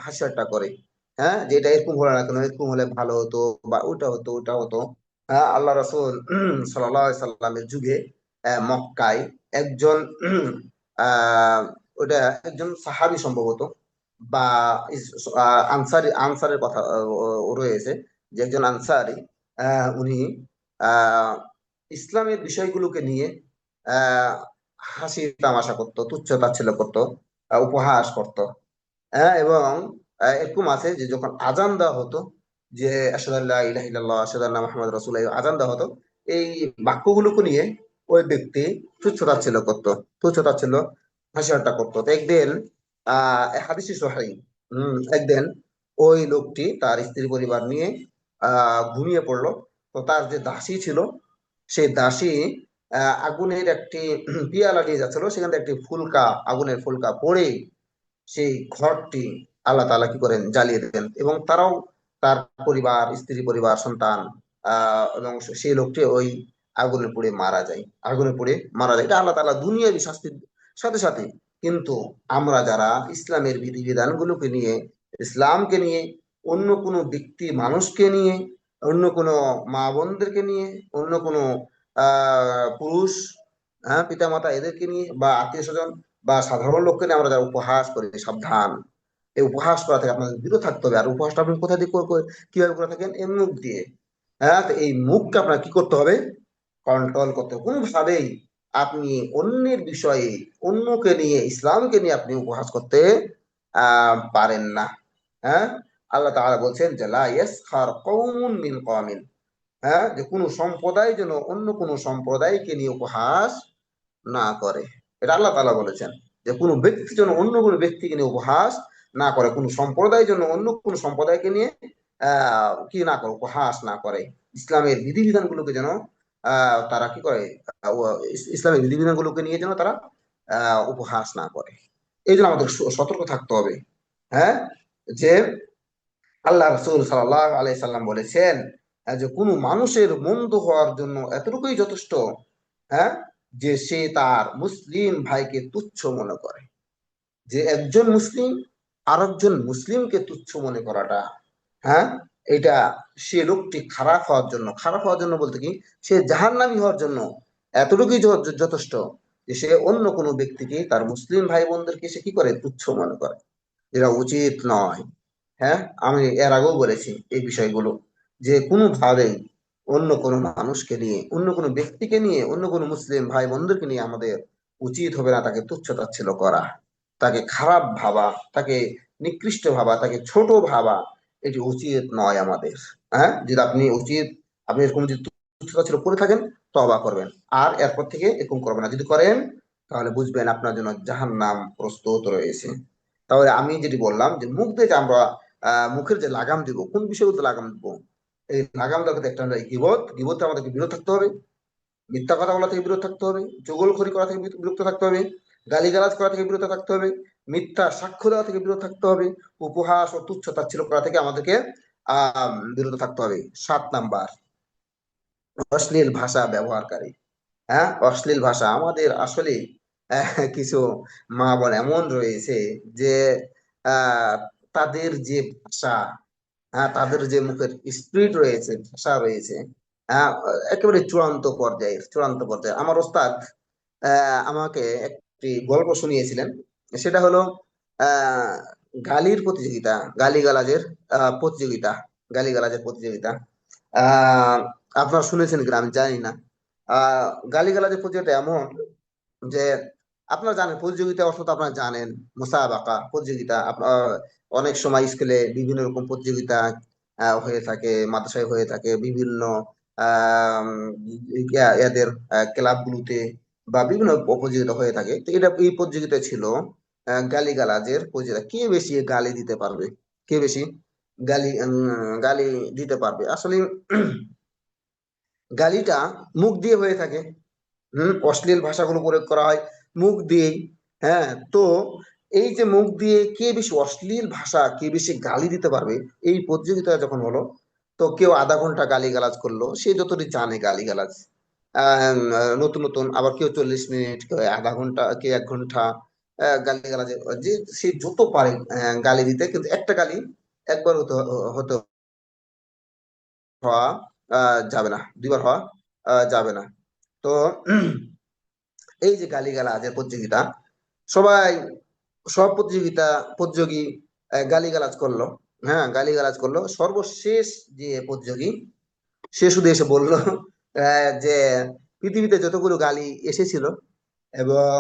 হাসি ঠাট্টা করি। হ্যাঁ, যে এটা এরকম হলো না কেন, এরকম হলে ভালো হতো, বা ওটা হতো, ওটা হতো। হ্যাঁ, আল্লাহ রাসূল সাল্লাল্লাহু আলাইহি সাল্লামের যুগে মক্কায় একজন আহ ওটা একজন সাহাবী সম্ভবত, বা আনসারি, আনসারের কথা রয়েছে, যে একজন আনসারি উনি আহ ইসলামের বিষয়গুলোকে নিয়ে আহ হাসি তামাশা করতো, তুচ্ছ তাচ্ছিল্য করতো, উপহাস করতো। হ্যাঁ, এবং এরকম আছে যে যখন আজান দেওয়া হতো, যে আশহাদু আল্লা ইলাহা ইল্লাল্লাহ আশহাদু আন্না মুহাম্মাদুর রাসূলুল্লাহ, আজান দেওয়া হতো, এই বাক্যগুলোকে নিয়ে ওই ব্যক্তি তুচ্ছ তাচ্ছিল্য করতো, তুচ্ছ তাচ্ছিল্য হাসি ঠাট্টা করতো। তো একদিন হাদিসে সহিহ, একদিন ওই লোকটি তার স্ত্রী পরিবার নিয়ে ঘুমিয়ে পড়লো। তো তার যে দাসী ছিল, সেই দাসী আগুনের একটি পিয়ালা নিয়ে যাচ্ছিল, সেখান থেকে একটি ফুলকা, আগুনের ফুলকা পড়ে সেই ঘরটি আল্লাহ তাআলা কি করেন, জ্বালিয়ে দেন। এবং তারাও, তার পরিবার, স্ত্রী পরিবার, সন্তান, এবং সেই লোকটি ওই আগুনে পুড়ে মারা যায়, আগুনে পুড়ে মারা যায়। এটা আল্লাহ তাআলা দুনিয়াবি শাস্তির সাথে সাথে। কিন্তু আমরা যারা ইসলামের বিধিবিধান গুলোকে নিয়ে, ইসলামকে নিয়ে, অন্য কোনো ব্যক্তি মানুষকে নিয়ে, অন্য কোনো মা বোনদেরকে নিয়ে, অন্য কোনো পুরুষ, হ্যাঁ, পিতা মাতা এদেরকে নিয়ে, বা আত্মীয় স্বজন বা সাধারণ লোককে নিয়ে আমরা যারা উপহাস করি, সাবধান। এই উপহাস করা থেকে আপনাদের বিরত থাকতে হবে। আর উপহাসটা আপনি কোথা দিয়ে কিভাবে করে থাকেন? এই মুখ দিয়ে। হ্যাঁ, তো এই মুখকে আপনার কি করতে হবে? কন্ট্রোল করতে হবে। কোনোভাবেই আপনি অন্যের বিষয়ে, অন্যকে নিয়ে, ইসলামকে নিয়ে আপনি উপহাস করতে পারেন না। হ্যাঁ, আল্লাহ তাআলা বলছেন যে লা ইয়াসখার কওমুন মিন কওমিন, হ্যাঁ, যে কোনো সম্প্রদায় যেন অন্য কোনো সম্প্রদায়কে নিয়ে উপহাস না করে। এটা আল্লাহ তাআলা বলেছেন, যে কোনো ব্যক্তি যেন অন্য কোনো ব্যক্তিকে নিয়ে উপহাস না করে, কোনো সম্প্রদায় যেন অন্য কোনো সম্প্রদায়কে নিয়ে কি না করে, উপহাস না করে। ইসলামের বিধিবিধানগুলোকে যেন তারা কি করে, ইসলামের বিধিবিধানগুলোকে নিয়ে যেন তারা উপহাস না করে। এই জন্য আমাদের সতর্ক থাকতে হবে। হ্যাঁ, যে আল্লাহ রাসূল সাল্লাল্লাহু আলাইহি সাল্লাম বলেছেন যে কোনো মানুষের মন্দ হওয়ার জন্য এতটুকুই যথেষ্ট, হ্যাঁ, যে সে তার মুসলিম ভাইকে তুচ্ছ মনে করে। যে একজন মুসলিম আরেকজন মুসলিমকে তুচ্ছ মনে করাটা, হ্যাঁ, এটা সে লোকটি খারাপ হওয়ার জন্য, খারাপ হওয়ার জন্য বলতে কি, সে জাহান্নামী হওয়ার জন্য এতটুকুই যথেষ্ট, যে সে অন্য কোনো ব্যক্তিকে, তার মুসলিম ভাই বোনদেরকে সে কি করে, তুচ্ছ মনে করে, যেটা উচিত নয়। হ্যাঁ, আমি এর আগেও বলেছি এই বিষয়গুলো, যে কোনোভাবেই অন্য কোনো মানুষকে নিয়ে, অন্য কোনো ব্যক্তিকে নিয়ে, অন্য কোনো মুসলিম ভাই বোনদেরকে নিয়ে আমাদের উচিত হবে না তাকে তুচ্ছ তাচ্ছিল্য করা, তাকে খারাপ ভাবা, তাকে নিকৃষ্ট ভাবা, তাকে ছোট ভাবা। এটি উচিত নয় আমাদের। হ্যাঁ, যদি আপনি উচিত, আপনি এরকম যদি তুচ্ছ তাচ্ছিল্য করে থাকেন, তওবা করবেন। আর এরপর থেকে এরকম করবেন না। যদি করেন, তাহলে বুঝবেন আপনার জন্য জাহান্নাম প্রস্তুত রয়েছে। তাহলে আমি যেটি বললাম, যে মুখ দিয়ে যে আমরা মুখের যে লাগাম দিব, কোন বিষয়গুলোতে লাগাম দিব, এই লাগাম দেওয়ার একটা হলো গীবত। গীবতে আমাদেরকে বিরত থাকতে হবে, মিথ্যা কথা বলা থেকে বিরত থাকতে হবে, চুগলখড়ি করা থেকে বিরত থাকতে হবে, গালিগালাজ করা থেকে বিরত থাকতে হবে, মিথ্যা সাক্ষ্য দেওয়া থেকে বিরত থাকতে হবে, উপহাস ও তুচ্ছ তাচ্ছিল্য করা থেকে আমাদেরকে বিরত থাকতে হবে। 7 নাম্বার, অশ্লীল ভাষা ব্যবহারকারী। হ্যাঁ, অশ্লীল ভাষা আমাদের আসলে কিছু মা বোন এমন রয়েছে, যে আহ তাদের যে ভাষা, হ্যাঁ, তাদের যে মুখের স্পিরিট রয়েছে, ভাষা রয়েছে, হ্যাঁ, একেবারে চূড়ান্ত পর্যায়ের, চূড়ান্ত পর্যায়ে। আমার ওস্তাদ আমাকে একটি গল্প শুনিয়েছিলেন। সেটা হলো আহ গালির প্রতিযোগিতা, গালিগালাজের প্রতিযোগিতা, গালিগালাজের প্রতিযোগিতা। আহ আপনারা শুনেছেন কিনা আমি জানি না। আহ গালিগালাজের প্রতিযোগিতা এমন, যে আপনারা জানেন প্রতিযোগিতা অর্থ তো আপনারা জানেন, মুসাবাকা প্রতিযোগিতা। অনেক সময় স্কুলে বিভিন্ন রকম প্রতিযোগিতা হয়ে থাকে, মাদ্রাসায় হয়ে থাকে, বিভিন্ন আহ এদের ক্লাবগুলোতে, বা বিভিন্ন প্রতিযোগিতা হয়ে থাকে। তো এটা, এই প্রতিযোগিতা ছিল গালিগালাজের প্রতিযোগিতা, কে বেশি গালি দিতে পারবে, কে বেশি গালি দিতে পারবে। আসলে গালিটা মুখ দিয়ে হয়ে থাকে। অশ্লীল ভাষাগুলো প্রয়োগ করা হয় মুখ দিয়েই। হ্যাঁ, তো এই যে মুখ দিয়ে কে বেশি অশ্লীল ভাষা, কে বেশি গালি দিতে পারবে, এই প্রতিযোগিতা যখন হলো, তো কেউ আধা ঘন্টা গালিগালাজ করলো, সে যতটি জানে গালিগালাজ, নতুন নতুন, আবার কেউ 40 মিনিট, কেউ আধা ঘন্টা, কেউ 1 ঘন্টা গালিগালাজে, যে সে যত পারে গালি দিতে, কিন্তু একটা গালি একবার হতে হতে হওয়া যাবে না, 2বার হওয়া যাবে না। তো এই যে গালিগালাজের প্রতিযোগিতা, সবাই, সব প্রতিযোগী গালিগালাজ করলো। হ্যাঁ, গালিগালাজ করলো। সর্বশেষ যে প্রতিযোগী, সে শুধু এসে বলল যে পৃথিবীতে যতগুলো গালি এসেছিল, এবং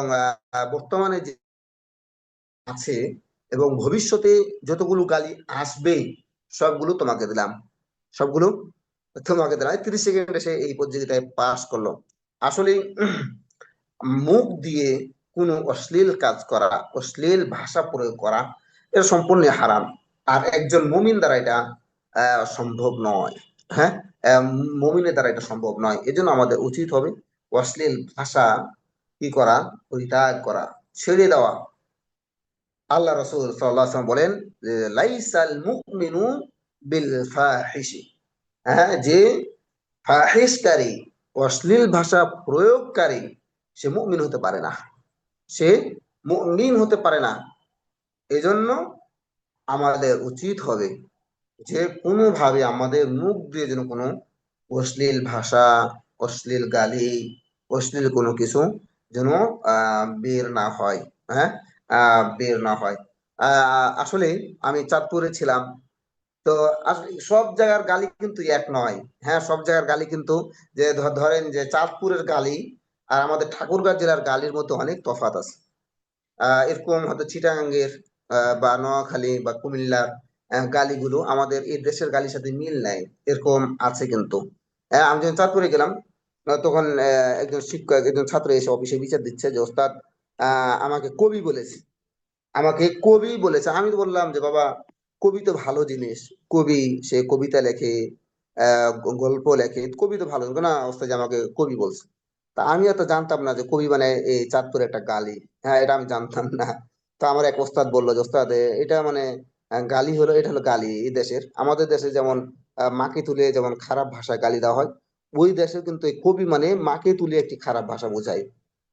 বর্তমানে যে আছে এবং ভবিষ্যতে যতগুলো গালি আসবে সবগুলো তোমাকে দিলাম, সবগুলো তোমাকে দিলাম। 30 সেকেন্ডে সে এই পদ্ধতিটায় পাস করলো। আসলে মুখ দিয়ে কোনো অশ্লীল কাজ করা, অশ্লীল ভাষা প্রয়োগ করা, এটা সম্পূর্ণ হারাম। আর একজন মুমিন দ্বারা এটা সম্ভব নয়। হ্যাঁ, আহ, মুমিনের দ্বারা এটা সম্ভব নয়। এজন্য আমাদের উচিত হবে অশ্লীল ভাষা কি করা, পরিত্যাগ করা, ছেড়ে দেওয়া। আল্লাহ রসুল সাল্লাল্লাহু আলাইহি ওয়াসাল্লাম বলেন যে লাইসাল মুমিনু বিল ফাহিশি, হ্যাঁ, যে ফাহিশকারী, অশ্লীল ভাষা প্রয়োগকারী, সে মুমিন হতে পারে না, সে মুমিন হতে পারে না। এজন্য আমাদের উচিত হবে যে কোনোভাবে আমাদের মুখ দিয়ে যেন কোনো অশ্লীল ভাষা, অশ্লীল গালি, অশ্লীল কোনো কিছু যেন বের না হয়। হ্যাঁ, বের না হয়। আসলে আমি চাঁদপুরে ছিলাম। তো আসলে সব জায়গার গালি কিন্তু এক নয়। হ্যাঁ, সব জায়গার গালি কিন্তু, যে ধরেন যে চাঁদপুরের গালি আর আমাদের ঠাকুরগাঁও জেলার গালির মধ্যে অনেক তফাৎ আছে। এরকম হয়তো চিটাগাঙ্গের বা নোয়াখালী বা কুমিল্লার গালিগুলো আমাদের এই দেশের গালির সাথে মিল নাই, এরকম আছে কিন্তু। আমি যখন চাঁদপুরে গেলাম, তখন একজন শিক্ষক, একজন ছাত্র এসে অফিসে বিচার দিচ্ছে যে ওস্তাদ আমাকে কবি বলেছে, আমাকে কবি বলেছে। আমি তো বললাম যে বাবা, কবি তো ভালো জিনিস, কবি, সে কবিতা লেখে, গল্প লেখে, কবি তো ভালো। না ওস্তাদ, যে আমাকে কবি বলছে। তা আমি এত জানতাম না যে কবি মানে এই চাঁদপুরে একটা গালি। হ্যাঁ, এটা আমি জানতাম না। তো আমার এক ওস্তাদ বললো যে ওস্তাদ এটা মানে গালি হলো, এটা হলো গালি এই দেশের। আমাদের দেশে যেমন মাকে তুলে যেমন খারাপ ভাষায় গালি দেওয়া হয়, ওই দেশে কিন্তু এই কবি মানে মাকে তুলে একটি খারাপ ভাষা বোঝায়।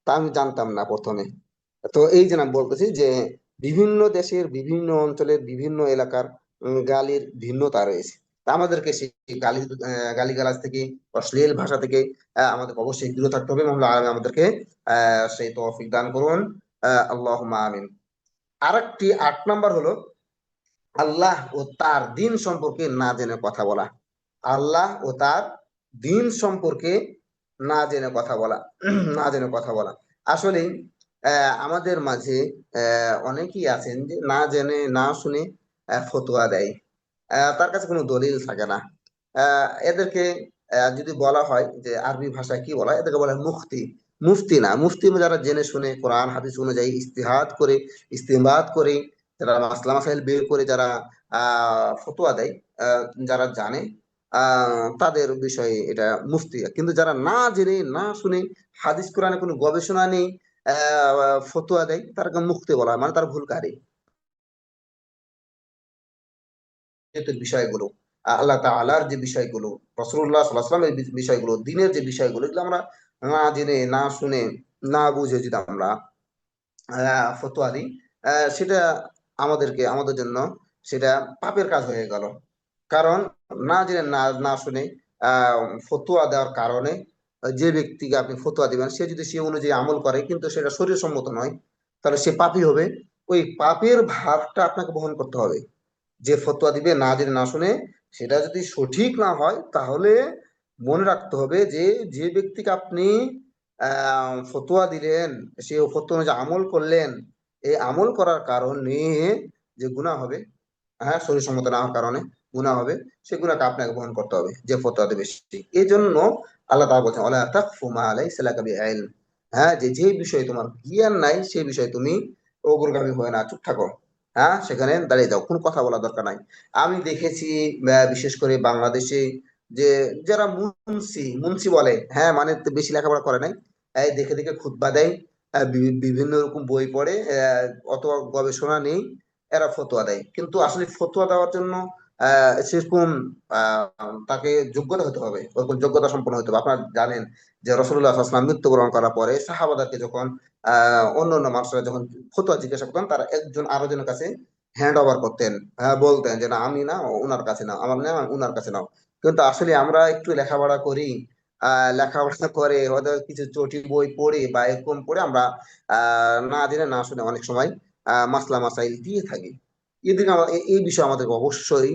তা আমি জানতাম না প্রথমে। তো এই যে আমি বলতেছি যে বিভিন্ন দেশের বিভিন্ন অঞ্চলের বিভিন্ন এলাকার গালির ভিন্নতা রয়েছে। তা আমাদেরকে সেই গালি, গালিগালাজ থেকে, অশ্লীল ভাষা থেকে আমাদের অবশ্যই দূরে থাকতে হবে। মহান আল্লাহ আমাদেরকে সেই তৌফিক দান করুন। আল্লাহুম্মা আমিন। আরেকটি 8 নম্বর হলো আল্লাহ ও তার দিন সম্পর্কে না জেনে কথা বলা। আল্লাহ ও তার দিন সম্পর্কে না জেনে কথা বলা, না জেনে কথা বলা। আসলে আমাদের মাঝে অনেকেই আছেন যে না জেনে না শুনে ফতোয়া দেয়। তার কাছে কোনো দলিল থাকে না। এদেরকে যদি বলা হয় যে আরবি ভাষায় কি বলা হয়, এদেরকে বলা হয় মুফতি। মুফতি না, মুফতি যারা জেনে শুনে কোরআন হাদিস অনুযায়ী ইস্তিহাদ করে, ইস্তেমবাদ করে, যারা মাসলা মাসাইল বের করে, যারা ফতোয়া দেয়, যারা জানে, তাদের বিষয়ে এটা মুফতি। কিন্তু যারা না জেনে না শুনে, হাদিস কোরআনে কোনো গবেষণা নেই, ফতোয়া দেয়, তারকে মুফতি বলা হয়, মানে তার ভুলকারী। বিষয়গুলো, আল্লাহ তাআলার যে বিষয়গুলো, রাসূলুল্লাহ সাল্লাল্লাহু আলাইহি ওয়াসাল্লামের বিষয়গুলো, দিনের যে বিষয়গুলো, এগুলো আমরা না জেনে না শুনে না বুঝে যদি আমরা ফতোয়া দিই, সেটা আমাদের জন্য সেটা পাপের কাজ হয়ে গেল। কারণ না জেনে না না শুনে আহ ফতোয়া দেওয়ার কারণে যে ব্যক্তিকে আপনি ফতোয়া দিবেন, সে যদি সে অনুযায়ী আমল করে কিন্তু সেটা শরীর সম্মত নয়, তাহলে সে পাপী হবে। ওই পাপের ভারটা আপনাকে বহন করতে হবে। যে ফতোয়া দিবে না জেনে না শুনে, সেটা যদি সঠিক না হয়, তাহলে মনে রাখতে হবে যে যে ব্যক্তিকে আপনি ফতোয়া দিলেন, সে ফতোয়া অনুযায়ী আমল করলেন, এই আমল করার কারণে যে গুনাহ হবে, হ্যাঁ, শরীর সম্মত না হওয়ার কারণে গুনাহ হবে, সে গুনাহটা আপনাকে বহন করতে হবে, যে ফতোয়া দেবে সে। এই জন্য আল্লাহ তাআলা বলছেন ওয়ালা তাকফু মা লাইসা লাকা বিইলম। হ্যাঁ, যে যে বিষয়ে তোমার জ্ঞান নাই, সেই বিষয়ে তুমি অগ্রগামী হয় না, চুপ থাকো। হ্যাঁ, সেখানে দাঁড়িয়ে যাও, কোনো কথা বলার দরকার নাই। আমি দেখেছি বিশেষ করে বাংলাদেশে যে যারা মুন্সি মুন্সি বলে, হ্যাঁ, মানে তো বেশি লেখাপড়া করে নাই, এই দেখে দেখে খুতবা দেয়, বিভিন্ন রকম বই পড়ে, অত গবেষণা নেই, এরা ফতোয়া দেয়। কিন্তু আসলে ফতোয়া দেওয়ার জন্য সেরকম তাকে যোগ্যতা হতে হবে, ওরকম যোগ্যতা সম্পন্ন হতে হবে। আপনারা জানেন যে রাসূলুল্লাহ সাল্লাল্লাহু আলাইহি ওয়াসাল্লাম মৃত্যুবরণ করার পরে সাহাবাদেরকে যখন অন্য অন্য মানুষরা যখন ফতোয়া জিজ্ঞাসা করতেন, তারা একজন আরেকজনের কাছে হ্যান্ড ওভার করতেন, বলতেন যে না আমি না, ওনার কাছে নাও, আমার না, ওনার কাছে নাও। কিন্তু আসলে আমরা একটু লেখাপড়া করি, লেখাপড়া করে হয়তো কিছু চটি বই পড়ে বা এরকম পড়ে আমরা না জেনে না শুনে অনেক সময় মাসলা মাসাইল দিয়ে থাকি। এদিকে এই বিষয়ে আমাদের অবশ্যই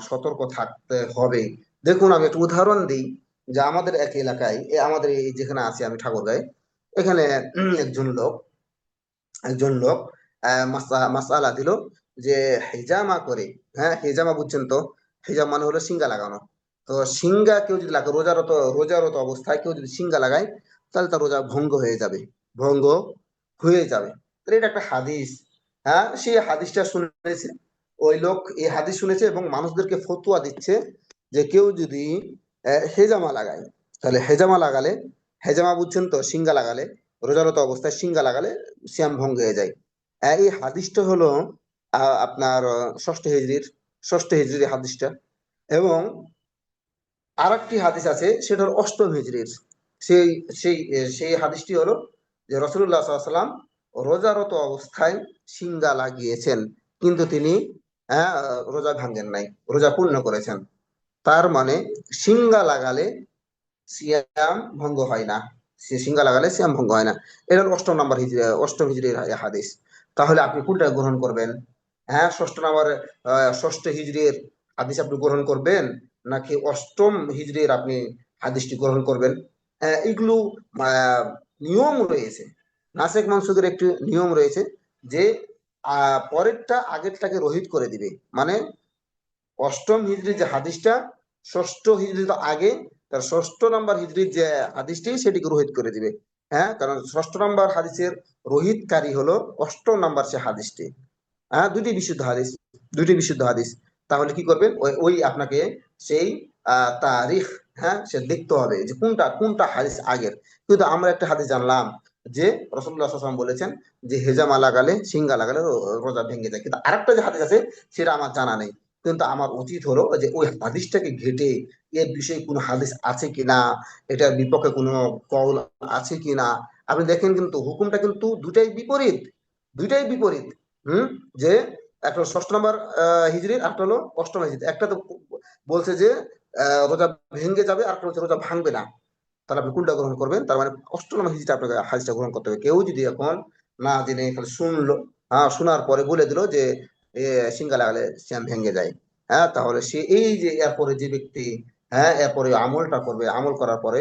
সতর্ক থাকতে হবে। দেখুন, আমি একটা উদাহরণ দিই যে আমাদের এক এলাকায়, আমাদের এই যেখানে আছি আমি ঠাকুরগাঁয়ে, এখানে একজন লোক একজন লোক মাসালা দিল যে হিজামা করে, হ্যাঁ হিজামা বুঝছেন তো, হিজামা মানে হলো সিঙ্গা লাগানো। তো সিঙ্গা কেউ যদি লাগে রোজারত অবস্থায় কেউ যদি সিঙ্গা লাগায়, তাহলে তার রোজা ভঙ্গ হয়ে যাবে, ভঙ্গ হয়ে যাবে। তাহলে এটা একটা হাদিস। হ্যাঁ, সেই হাদিসটা শুনেছে, ওই লোক এই হাদিস শুনেছে এবং মানুষদেরকে ফতুয়া দিচ্ছে যে কেউ যদি হেজামা লাগায়, তাহলে হেজামা লাগালে, হেজামা বুঝছেন তো, সিঙ্গা লাগালে, রোজারত অবস্থায় সিঙ্গা লাগালে সিয়াম ভঙ্গ হয়ে যায়। এই হাদিসটা হলো আপনার ষষ্ঠ হিজরির হাদিসটা। এবং আরেকটি হাদিস আছে, সেটা হলো অষ্টম হিজরির। সেই সেই সেই হাদিসটি হলো যে রাসূলুল্লাহ সাল্লাল্লাহু আলাইহি ওয়াসাল্লাম রোজারত অবস্থায় সিঙ্গা লাগিয়েছেন, কিন্তু তিনি আহ, রোজা ভাঙ্গেন নাই, রোজা পূর্ণ করেছেন। তার মানে সিঙ্গা লাগালে সিয়াম ভঙ্গ হয় না, সে সিঙ্গা লাগালে সিয়াম ভঙ্গ হয় না। এটা হলো অষ্টম হিজরির হাদিস। তাহলে আপনি কোনটা গ্রহণ করবেন? হ্যাঁ, ষষ্ঠ হিজরির হাদিস আপনি গ্রহণ করবেন, নাকি অষ্টম হিজরির আপনি হাদিসটি গ্রহণ করবেন? এগুলো নিয়ম রয়েছে, নাসেখ মানসুখের একটি নিয়ম রয়েছে যে পরেরটা আগেরটাকে রহিত করে দিবে। মানে অষ্টম হিজড়ির যে হাদিসটা ষষ্ঠ হিজড়ি তো আগে, তার ষষ্ঠ নাম্বার হিজড়ির যে হাদিসটি সেটিকে রোহিত করে দিবে। হ্যাঁ, কারণ ষষ্ঠ নাম্বার হাদিসের রোহিতকারী হলো অষ্টম নাম্বার সে হাদিসটি। হ্যাঁ, দুটি বিশুদ্ধ হাদিস। তাহলে কি করবেন, ওই ওই আপনাকে সেই তারিখ, হ্যাঁ সে দেখতে হবে যে কোনটা কোনটা হাদিস আগের। কিন্তু আমরা একটা হাদিস জানলাম যে রাসূলুল্লাহ সাল্লাল্লাহু আলাইহি ওয়াসাল্লাম বলেছেন যে হেজামা লাগালে, সিঙ্গা লাগালে রোজা ভেঙে যায়, কিন্তু আরেকটা যে হাদিস আছে সেটা আমার জানা নেই। কিন্তু আমার উচিত হলো যে ওই হাদিসটাকে ঘেটে এর বিষয়ে কোনো হাদিস আছে কিনা, এটার বিপক্ষে কোনো কওল আছে কিনা। আপনি দেখেন কিন্তু হুকুমটা কিন্তু দুটাই বিপরীত। হুম, যে একটা হলো ষষ্ঠ নম্বর হিজড়ির, একটা হলো অষ্টম হিজড়ি। একটা তো বলছে যে রোজা ভেঙে যাবে, আর একটা বলছে রোজা ভাঙবে না। তাহলে আপনি কোনটা গ্রহণ করবেন? তার মানে অষ্টম নম্বর হিজড়িটা আপনাকে হাদিসটা গ্রহণ করতে হবে। কেউ যদি এখন না জেনে খালি শুনলো, হ্যাঁ শোনার পরে বলে দিল যে এ সিঙ্গা লাগালে সিয়াম ভেঙে যায়, হ্যাঁ তাহলে সে এই যে এরপরে যে ব্যক্তি, হ্যাঁ এরপরে আমলটা করবে, আমল করার পরে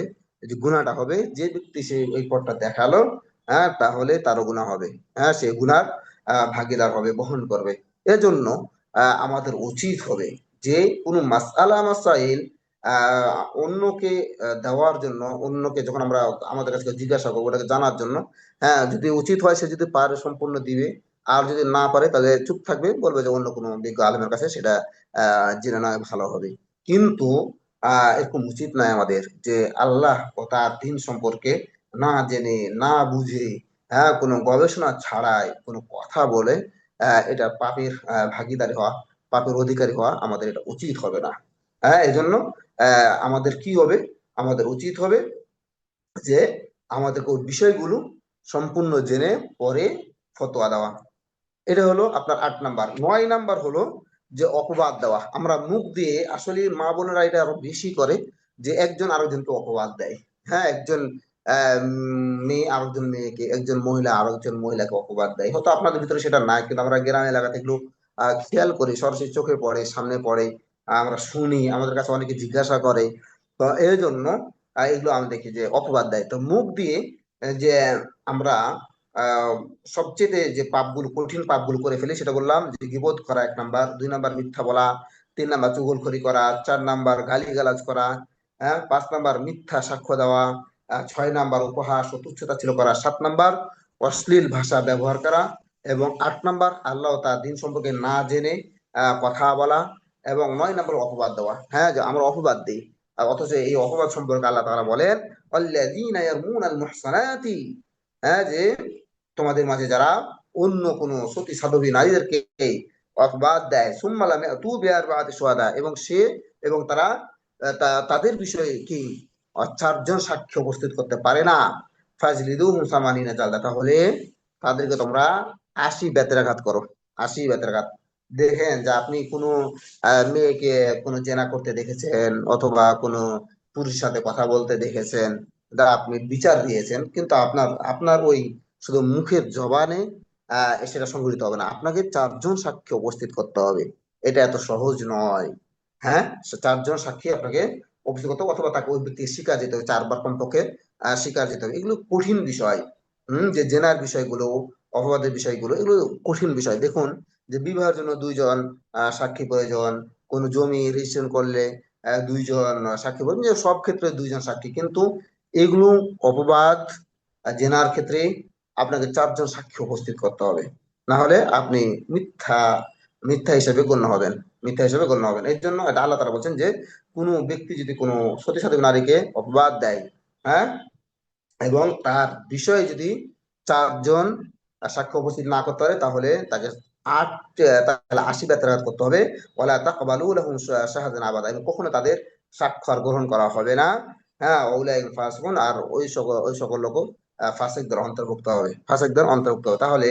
যে গুনাহটা হবে, যে ব্যক্তি সে ওই পথটা দেখালো, হ্যাঁ তাহলে তারও গুনাহ হবে। হ্যাঁ, সে গুনার ভাগীদার হবে, বহন করবে। এজন্য আমাদের উচিত হবে যে কোনো মাসআলা মাসাইল অন্যকে দেওয়ার জন্য, অন্যকে যখন আমরা আমাদের কাছে জিজ্ঞাসা করবো ওটাকে জানার জন্য, হ্যাঁ যদি উচিত হয় সে যদি পারে সম্পূর্ণ দিবে, আর যদি না পারে তাহলে চুপ থাকবে, বলবে যে অন্য কোনো বিজ্ঞ আলেমের কাছে সেটা জেনে নেওয়া ভালো হবে। কিন্তু এরকম উচিত নয় আমাদের যে আল্লাহ ও তার দিন সম্পর্কে না জেনে, না বুঝে, হ্যাঁ কোনো গবেষণা ছাড়াই কোনো কথা বলে এটা পাপের ভাগীদারি হওয়া, পাপের অধিকারী হওয়া আমাদের এটা উচিত হবে না। হ্যাঁ, এজন্য আমাদের কি হবে, আমাদের উচিত হবে যে আমাদেরকে ওই বিষয়গুলো সম্পূর্ণ জেনে পরে ফতোয়া দেওয়া। এটা হলো আপনার 8 নাম্বার। 9 নাম্বার হলো যে অপবাদ দেওয়া। আমরা মুখ দিয়ে, আসলে মা বোনেরা এটা আরো বেশি করে, যে একজন আরেকজনকে অপবাদ দেয়। হ্যাঁ, একজন মেয়ে আরেকজন মেয়েকে, একজন মহিলা আরেকজন মহিলাকে অপবাদ দেয়। হয়তো আপনাদের ভিতরে সেটা নাই, কিন্তু আমরা গ্রাম এলাকাতে এগুলো খেয়াল করি, সরাসরি চোখে পড়ে, সামনে পড়ে, আমরা শুনি, আমাদের কাছে অনেকে জিজ্ঞাসা করে। তো এই জন্য এগুলো আমি দেখি যে অপবাদ দেয়। তো মুখ দিয়ে যে আমরা আহ সবচেয়ে যে পাপগুলো, কঠিন পাপগুলো করে ফেলি, সেটা বললাম যে গীবত করা 1 নাম্বার, 2 নাম্বার মিথ্যা বলা, 3 নাম্বার চুগলখড়ি করা, 4 নাম্বার গালিগালাজ করা, হ্যাঁ 5 নাম্বার মিথ্যা সাক্ষ্য দেওয়া, 6 নাম্বার উপহাস ও তুচ্ছতাচ্ছিল্য করা, 7 নাম্বার অশ্লীল ভাষা ব্যবহার করা, এবং 8 নাম্বার আল্লাহ ও তার দিন সম্পর্কে না জেনে কথা বলা, এবং 9 নাম্বার অপবাদ দেওয়া। হ্যাঁ, যে আমরা অপবাদ দিই, আর অথচ এই অপবাদ সম্পর্কে আল্লাহ তাআলা বলেন আল্লাযীনা ইয়ারমুনাল মুহসানাতি, হ্যাঁ যে তোমাদের মাঝে যারা অন্য কোন সতী সাধবী নারীদেরকে অপবাদ দেয়, সুম্মা লাম ইয়াতু বিআরবাআতি শুহাদা, এবং তারা তাদের বিষয়ে কি 4 জন সাক্ষ্য উপস্থিত করতে পারে না, ফাজলিদুহুম সামানিনা জালদা, তাহলে তাদেরকে তোমরা 80 বেত্রাঘাত করো, 80 বেত্রাঘাত। দেখেন যে আপনি কোনো মেয়েকে কোনো জেনা করতে দেখেছেন, অথবা কোনো পুরুষের সাথে কথা বলতে দেখেছেন, তা আপনি বিচার দিয়েছেন, কিন্তু আপনার আপনার ওই শুধু মুখের জবানে সেটা সংঘটিত হবে না, আপনাকে 4 জন সাক্ষী উপস্থিত করতে হবে। এটা এত সহজ নয়। হ্যাঁ, 4 জন সাক্ষী আপনাকে অফিসে করতে হবে, অথবা তাকে ওই ব্যক্তিকে শিকার যেতে হবে, 4 বার কমপক্ষে শিকার যেতে হবে। এগুলো কঠিন বিষয়। যে জেনার বিষয়গুলো, অপবাদের বিষয়গুলো, এগুলো কঠিন বিষয়। দেখুন যে বিবাহের জন্য 2 জন সাক্ষী প্রয়োজন, কোন জমি রেজিস্ট্রেশন করলে 2 জন সাক্ষী প্রয়োজন, যে সব ক্ষেত্রে 2 জন সাক্ষী, কিন্তু এগুলো অপবাদ জেনার ক্ষেত্রে আপনাকে 4 জন সাক্ষী উপস্থিত করতে হবে, না হলে আপনি মিথ্যা মিথ্যা হিসেবে গণ্য হবেন, মিথ্যা হিসেবে গণ্য হবেন। এর জন্য এটা আল্লাহ তাআলা বলছেন যে কোনো ব্যক্তি যদি কোনো সতী সাধক নারীকে অপবাদ দেয়, হ্যাঁ, এবং তার বিষয়ে যদি 4 জন সাক্ষ্য উপস্থিত না করতে পারে, তাহলে তাকে তাহলে 80 বেত্রাঘাত করতে হবে। ওয়ালা তাকবালু লাহুম শাহাদাতান আবাদা, এবং কখনো তাদের সাক্ষ্য আর গ্রহণ করা হবে না। হ্যাঁ, উলাইকা ফাসিকুন, আর ওই সকল লোক ফাসিকদের অন্তর্ভুক্ত হবে, ফাসিকদের অন্তর্ভুক্ত হবে। তাহলে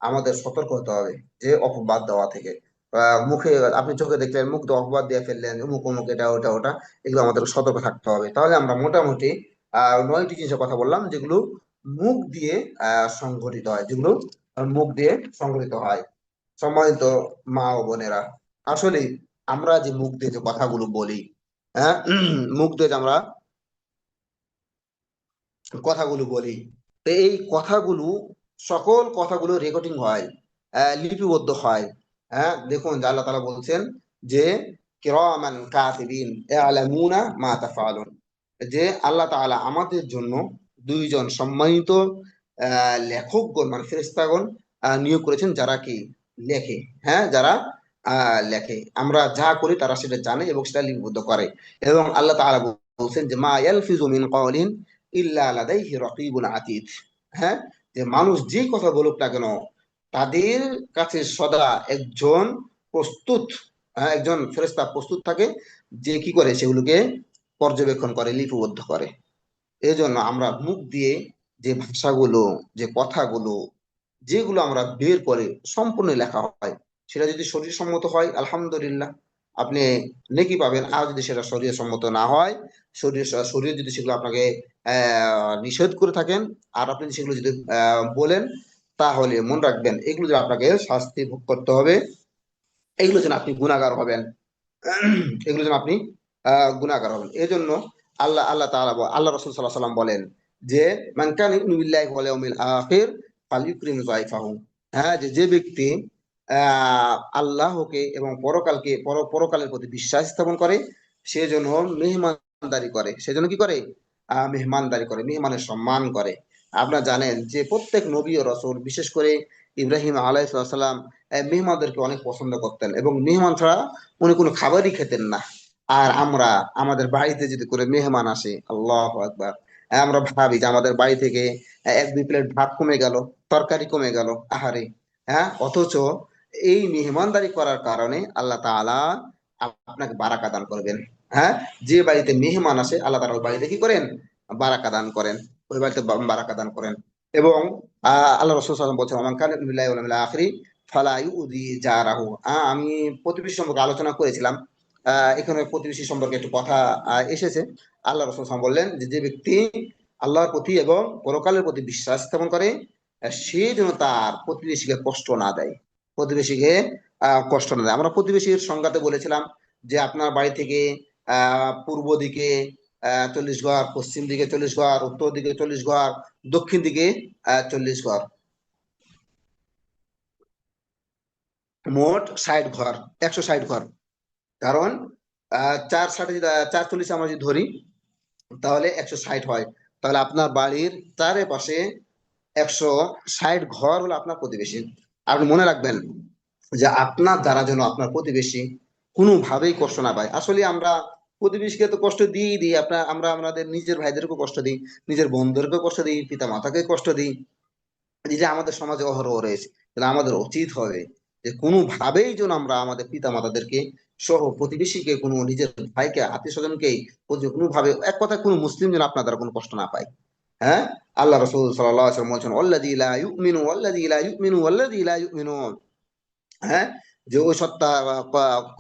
আমাদের সতর্ক হতে হবে যে অপবাদ দেওয়া থেকে। মুখে আপনি চোখে দেখলেন, মুখ দিয়ে অপবাদ দিয়ে ফেললেন, অমুক অমুক, এটা ওটা ওটা, এগুলো আমাদের সতর্ক থাকতে হবে। তাহলে আমরা মোটামুটি 9টি জিনিসের কথা বললাম, যেগুলো মুখ দিয়ে সংঘটিত হয়, যেগুলো মুখ দিয়ে সংঘটিত হয়। সম্মানিত মা ও বোনেরা, আসলে আমরা যে মুখ দিয়ে যে কথাগুলো বলি, হ্যাঁ, মুখ দিয়ে যে আমরা কথাগুলো বলি, তো এই কথাগুলো, সকল কথাগুলো রেকর্ডিং হয়, লিপিবদ্ধ হয়। হ্যাঁ, দেখুন যে আল্লাহ তাআলা বলছেন যে কিরামান কাতিবিন ইয়ালামুনা মা তাফআলুন, যে আল্লাহ তাআলা আমাদের জন্য 2 জন সম্মানিত লেখকগণ, মানে ফেরেশতাগণ নিয়োগ করেছেন, যারা কি লেখে, হ্যাঁ, যারা লেখে। আমরা যা করি তারা সেটা জানে এবং সেটা লিপিবদ্ধ করে। এবং আল্লাহ তাআলা বলছেন যে মা ইয়ালফিজু মিন কাওলিন ইল্লা লাদাইহি রাকিবুন আতীদ। হ্যাঁ, যে মানুষ যে কথা বলুক না কেন, তাদের কাছে সদা একজন প্রস্তুত, একজন ফেরেশতা প্রস্তুত থাকে, যে কি করে সেগুলোকে পর্যবেক্ষণ করে, লিপিবদ্ধ করে। এই জন্য আমরা মুখ দিয়ে যে ভাষাগুলো, যে কথাগুলো, যেগুলো আমরা বের করে সম্পূর্ণ লেখা হয়, সেটা যদি শরীর সম্মত হয় আলহামদুলিল্লাহ, আপনি নেকি পাবেন। আর যদি সেটা শরীর সম্মত না হয়, শরীর যদি সেগুলো আপনাকে নিষেধ করে থাকেন, আর আপনি সেগুলো যদি বলেন, তাহলে মনে রাখবেন এগুলো যে আপনাকে শাস্তি ভোগ করতে হবে, এগুলো যেন আপনি গুনাহগার হবেন, এগুলো যেন আপনি গুনাহগার হবেন। এই জন্য আল্লাহ রাসূল সাল্লাল্লাহু আলাইহি সাল্লাম বলেন যে মান কানা ইউমিনু বিল্লাহি ওয়াল ইয়াউমিল আখির ফালইউকরিম যায়ফাহু। হ্যাঁ, যে যে ব্যক্তি আল্লাহকে এবং পরকালের প্রতি বিশ্বাস স্থাপন করে, সে যেন মেহমানদারি করে, সে যেন কি করে, মেহমানদারি করে, মেহমানের সম্মান করে। আপনারা জানেন যে প্রত্যেক নবী ও রাসূল, বিশেষ করে ইব্রাহিম আলাইহিস সালাম, মেহমানদেরকে অনেক পছন্দ করতেন, এবং মেহমান ছাড়া উনি কোনো খাবারই খেতেন না। আর আমরা আমাদের বাড়িতে যদি করে মেহমান আসে, আল্লাহু আকবার, আমরা ভাবি যে আমাদের বাড়ি থেকে 1-2 প্লেট ভাত কমে গেল, তরকারি কমে গেল, আহারে। হ্যাঁ, অথচ এই মেহমানদারি করার কারণে আল্লাহ তাআলা আপনাকে বারাকা দান করবেন। হ্যাঁ, যে বাড়িতে মেহমান আসে, আল্লাহ তাআলা ওই বাড়িতে কি করেন, বারাকা দান করেন, ওই বাড়িতে বারাকা দান করেন। এবং আল্লাহ রাসূল সাল্লাল্লাহু আলাইহি ওয়াসাল্লাম বলছেন, মান কানা ইউমিনু বিল্লাহি ওয়াল ইয়াউমিল আখির ফালা ইউযি জারাহু। আমি প্রতিবেশী সম্পর্কে আলোচনা করেছিলাম, এখানে প্রতিবেশী সম্পর্কে একটু কথা এসেছে। আল্লাহ রাসূল সাল্লাল্লাহু আলাইহি ওয়াসাল্লাম বললেন যে যে ব্যক্তি আল্লাহর প্রতি এবং পরকালের প্রতি বিশ্বাস স্থাপন করে, সে যেন তার প্রতিবেশীকে কষ্ট না দেয়, প্রতিবেশীকে কষ্ট না দেয়। আমরা প্রতিবেশীর সংজ্ঞাতে বলেছিলাম যে আপনার বাড়ি থেকে পূর্ব দিকে 40 ঘর, পশ্চিম দিকে 40 ঘর, উত্তর দিকে 40 ঘর, দক্ষিণ দিকে 40 ঘর, মোট 60 ঘর, 160 ঘর। কারণ 4 60, 4 40 আমরা যদি ধরি, তাহলে 160 হয়। তাহলে আপনার বাড়ির চারপাশে 160 ঘর হলো আপনার প্রতিবেশী। আপনি মনে রাখবেন যে আপনার দ্বারা যেন আপনার প্রতিবেশী কোনোভাবেই কষ্ট না পায়। আসলে আমরা প্রতিবেশীকে তো কষ্ট দিই দিই, আমরা আমাদের নিজের ভাইদেরকেও কষ্ট দিই, নিজের বোনদেরকেও কষ্ট দিই, পিতা মাতাকে কষ্ট দিই, এই যে আমাদের সমাজে অহরহ রয়েছে। তাহলে আমাদের উচিত হবে যে কোনোভাবেই যেন আমরা আমাদের পিতা মাতাদেরকে সহ প্রতিবেশীকে, কোনো নিজের ভাইকে, আত্মীয় স্বজনকে কোনোভাবে, এক কথায় কোনো মুসলিম যেন আপনার দ্বারা কোনো কষ্ট না পায়। হ্যাঁ, আল্লাহ রাসূল সাল্লাল্লাহু আলাইহি ওয়াসাল্লাম বলছেন ওয়াল্লাযী লা ইউমিনু ওয়াল্লাযী লা ইউমিনু ওয়াল্লাযী লা ইউমিনুন। হ্যাঁ, যে ওই সত্তা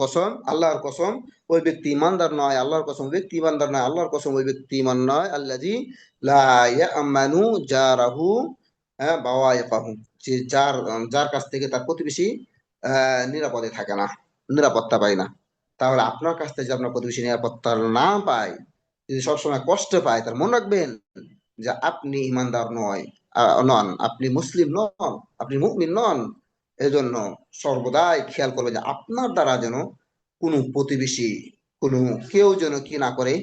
কসম, আল্লাহর কসম, ওই ব্যক্তি ইমানদার নয়, আল্লাহর কসম ওই ব্যক্তি ইমানদার নয়, আল্লাহর কসম ওই ব্যক্তি ইমান নয়, আল্লাযী লা ইয়ামানু জারাহু বাওয়াইকাহু, যে যার যার কাছ থেকে তার প্রতিবেশী নিরাপদে থাকে না, নিরাপত্তা পায় না। তাহলে আপনার কাছ থেকে যদি আপনার প্রতিবেশী নিরাপত্তা না পায়, যদি সবসময় কষ্ট পায়, তার মনে রাখবেন যে আপনি ইমানদার নন, আপনি মুসলিম নন, আপনি মুমিন নন। এজন্য সর্বদাই খেয়াল করবে যে আপনার দ্বারা যেন কোনো প্রতিবেশী, কোনো কেউ যেন কি না করে,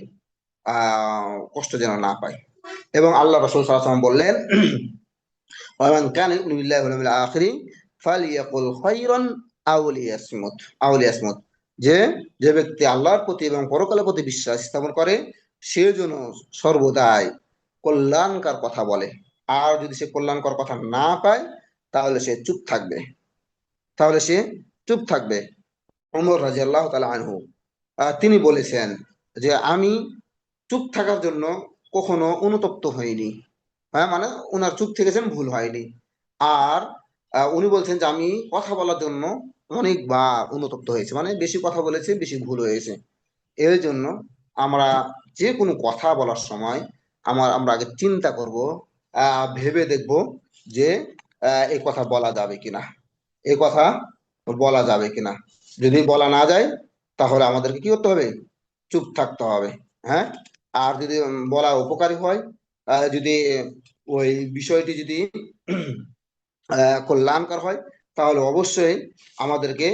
কষ্ট যেন না পায়। এবং আল্লাহ রাসূল সাল্লাল্লাহু আলাইহি ওয়াসাল্লাম বললেন, ওয়ামান কানা ইউমিনু বিল্লাহি ওয়াল ইয়াউমিল আখির ফালইয়াকুল খায়রান আও লিয়াসমুত। যে যে ব্যক্তি আল্লাহর প্রতি এবং পরকালের প্রতি বিশ্বাস স্থাপন করে, সে যেন সর্বদাই কল্যাণকর কথা বলে। আর যদি সে কল্যাণকর কথা না পায়, তাহলে সে চুপ থাকবে, তাহলে সে চুপ থাকবে। ওমর রাদিয়াল্লাহু তাআলা আনহু তিনি বলেছেন যে আমি চুপ থাকার জন্য কখনো অনুতপ্ত হইনি। হ্যাঁ, মানে ওনার চুপ থেকেছেন, ভুল হয়নি। আর উনি বলছেন যে আমি কথা বলার জন্য অনেকবার অনুতপ্ত হয়েছে, মানে বেশি কথা বলেছে, বেশি ভুল হয়েছে। এর জন্য আমরা যে কোনো কথা বলার সময় আমরা আগে চিন্তা করব, ভেবে দেখব যে এই কথা বলা যাবে কিনা, এই কথা বলা যাবে কিনা। যদি বলা না যায়, তাহলে আমাদেরকে কি করতে হবে? চুপ থাকতে হবে। হ্যাঁ। আর যদি বলা উপকারী হয়, যদি ওই বিষয়টি যদি কল্যাণকর হয়, তাহলে অবশ্যই আমাদেরকে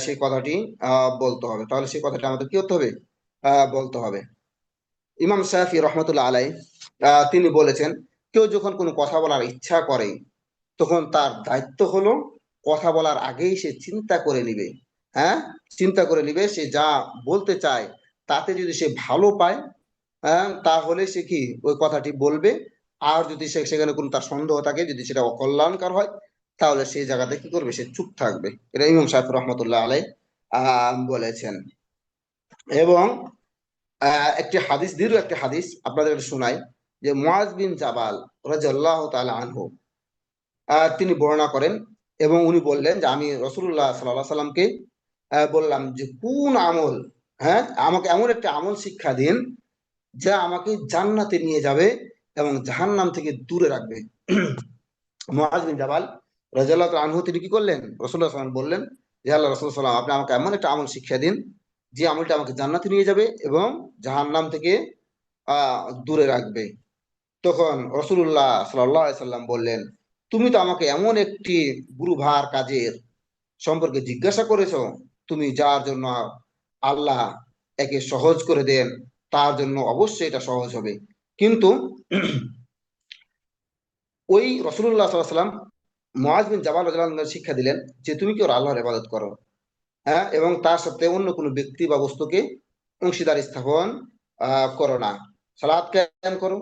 সেই কথাটি বলতে হবে। তাহলে সেই কথাটি আমাদের কি করতে হবে? বলতে হবে। ইমাম শাফি রহমতুল্লাহ আলাই তিনি বলেছেন, কেউ যখন কোনো কথা বলার ইচ্ছা করে, তখন তার দায়িত্ব হলো কথা বলার আগেই সে চিন্তা করে নিবে। হ্যাঁ, চিন্তা করে নিবে সে যা বলতে চায়, তাতে যদি সে ভালো পায়, হ্যাঁ, তাহলে সে কি ওই কথাটি বলবে। আর যদি সেখানে কোনো তার সন্দেহ থাকে, যদি সেটা অকল্যাণকর হয়, তাহলে সেই জায়গাতে কি করবে? সে চুপ থাকবে। এটা ইমাম শাফি রহমতুল্লাহ আলাই বলেছেন। এবং একটি হাদিস, দীর্ঘ একটি হাদিস আপনাদের শোনাই, যে মুআজ বিন জাবাল রাদিয়াল্লাহু তাআলা আনহু তিনি বর্ণনা করেন, এবং উনি বললেন যে আমি রাসূলুল্লাহ সাল্লাল্লাহু আলাইহি সাল্লামকে বললাম যে কোন আমল, হ্যাঁ, আমাকে এমন একটা আমল শিক্ষা দিন যা আমাকে জান্নাতে নিয়ে যাবে এবং জাহান্নাম থেকে দূরে রাখবে। মুআজ বিন জাবাল রাদিয়াল্লাহু তাআলা আনহু তিনি কি করলেন? রাসূলুল্লাহ সাল্লাল্লাহু আলাইহি ওয়াসাল্লাম বললেন যে আল্লাহ রাসূল সাল্লাল্লাহু আলাইহি ওয়াসাল্লাম, আপনি আমাকে এমন একটা আমল শিক্ষা দিন যে আমলটা আমাকে জান্নাতে নিয়ে যাবে এবং জাহান্নাম থেকে দূরে রাখবে। তখন রাসূলুল্লাহ সাল্লাল্লাহু আলাইহি সাল্লাম বললেন, তুমি তো আমাকে এমন একটি গুরুভার কাজের সম্পর্কে জিজ্ঞাসা করেছো, তুমি যার জন্য আল্লাহ একে সহজ করে দেন, তার জন্য অবশ্যই এটা সহজ হবে। কিন্তু ওই রাসূলুল্লাহ সাল্লাল্লাহু আলাইহি সাল্লাম মুআজ বিন জাবাল রাদিয়াল্লাহু আনহু শিক্ষা দিলেন যে তুমি কি ওর আল্লাহর ইবাদত করো, হ্যাঁ, এবং তার সাথে অন্য কোনো ব্যক্তি বা বস্তুকে অংশীদার স্থাপন করো না। সালাত কায়েম করো,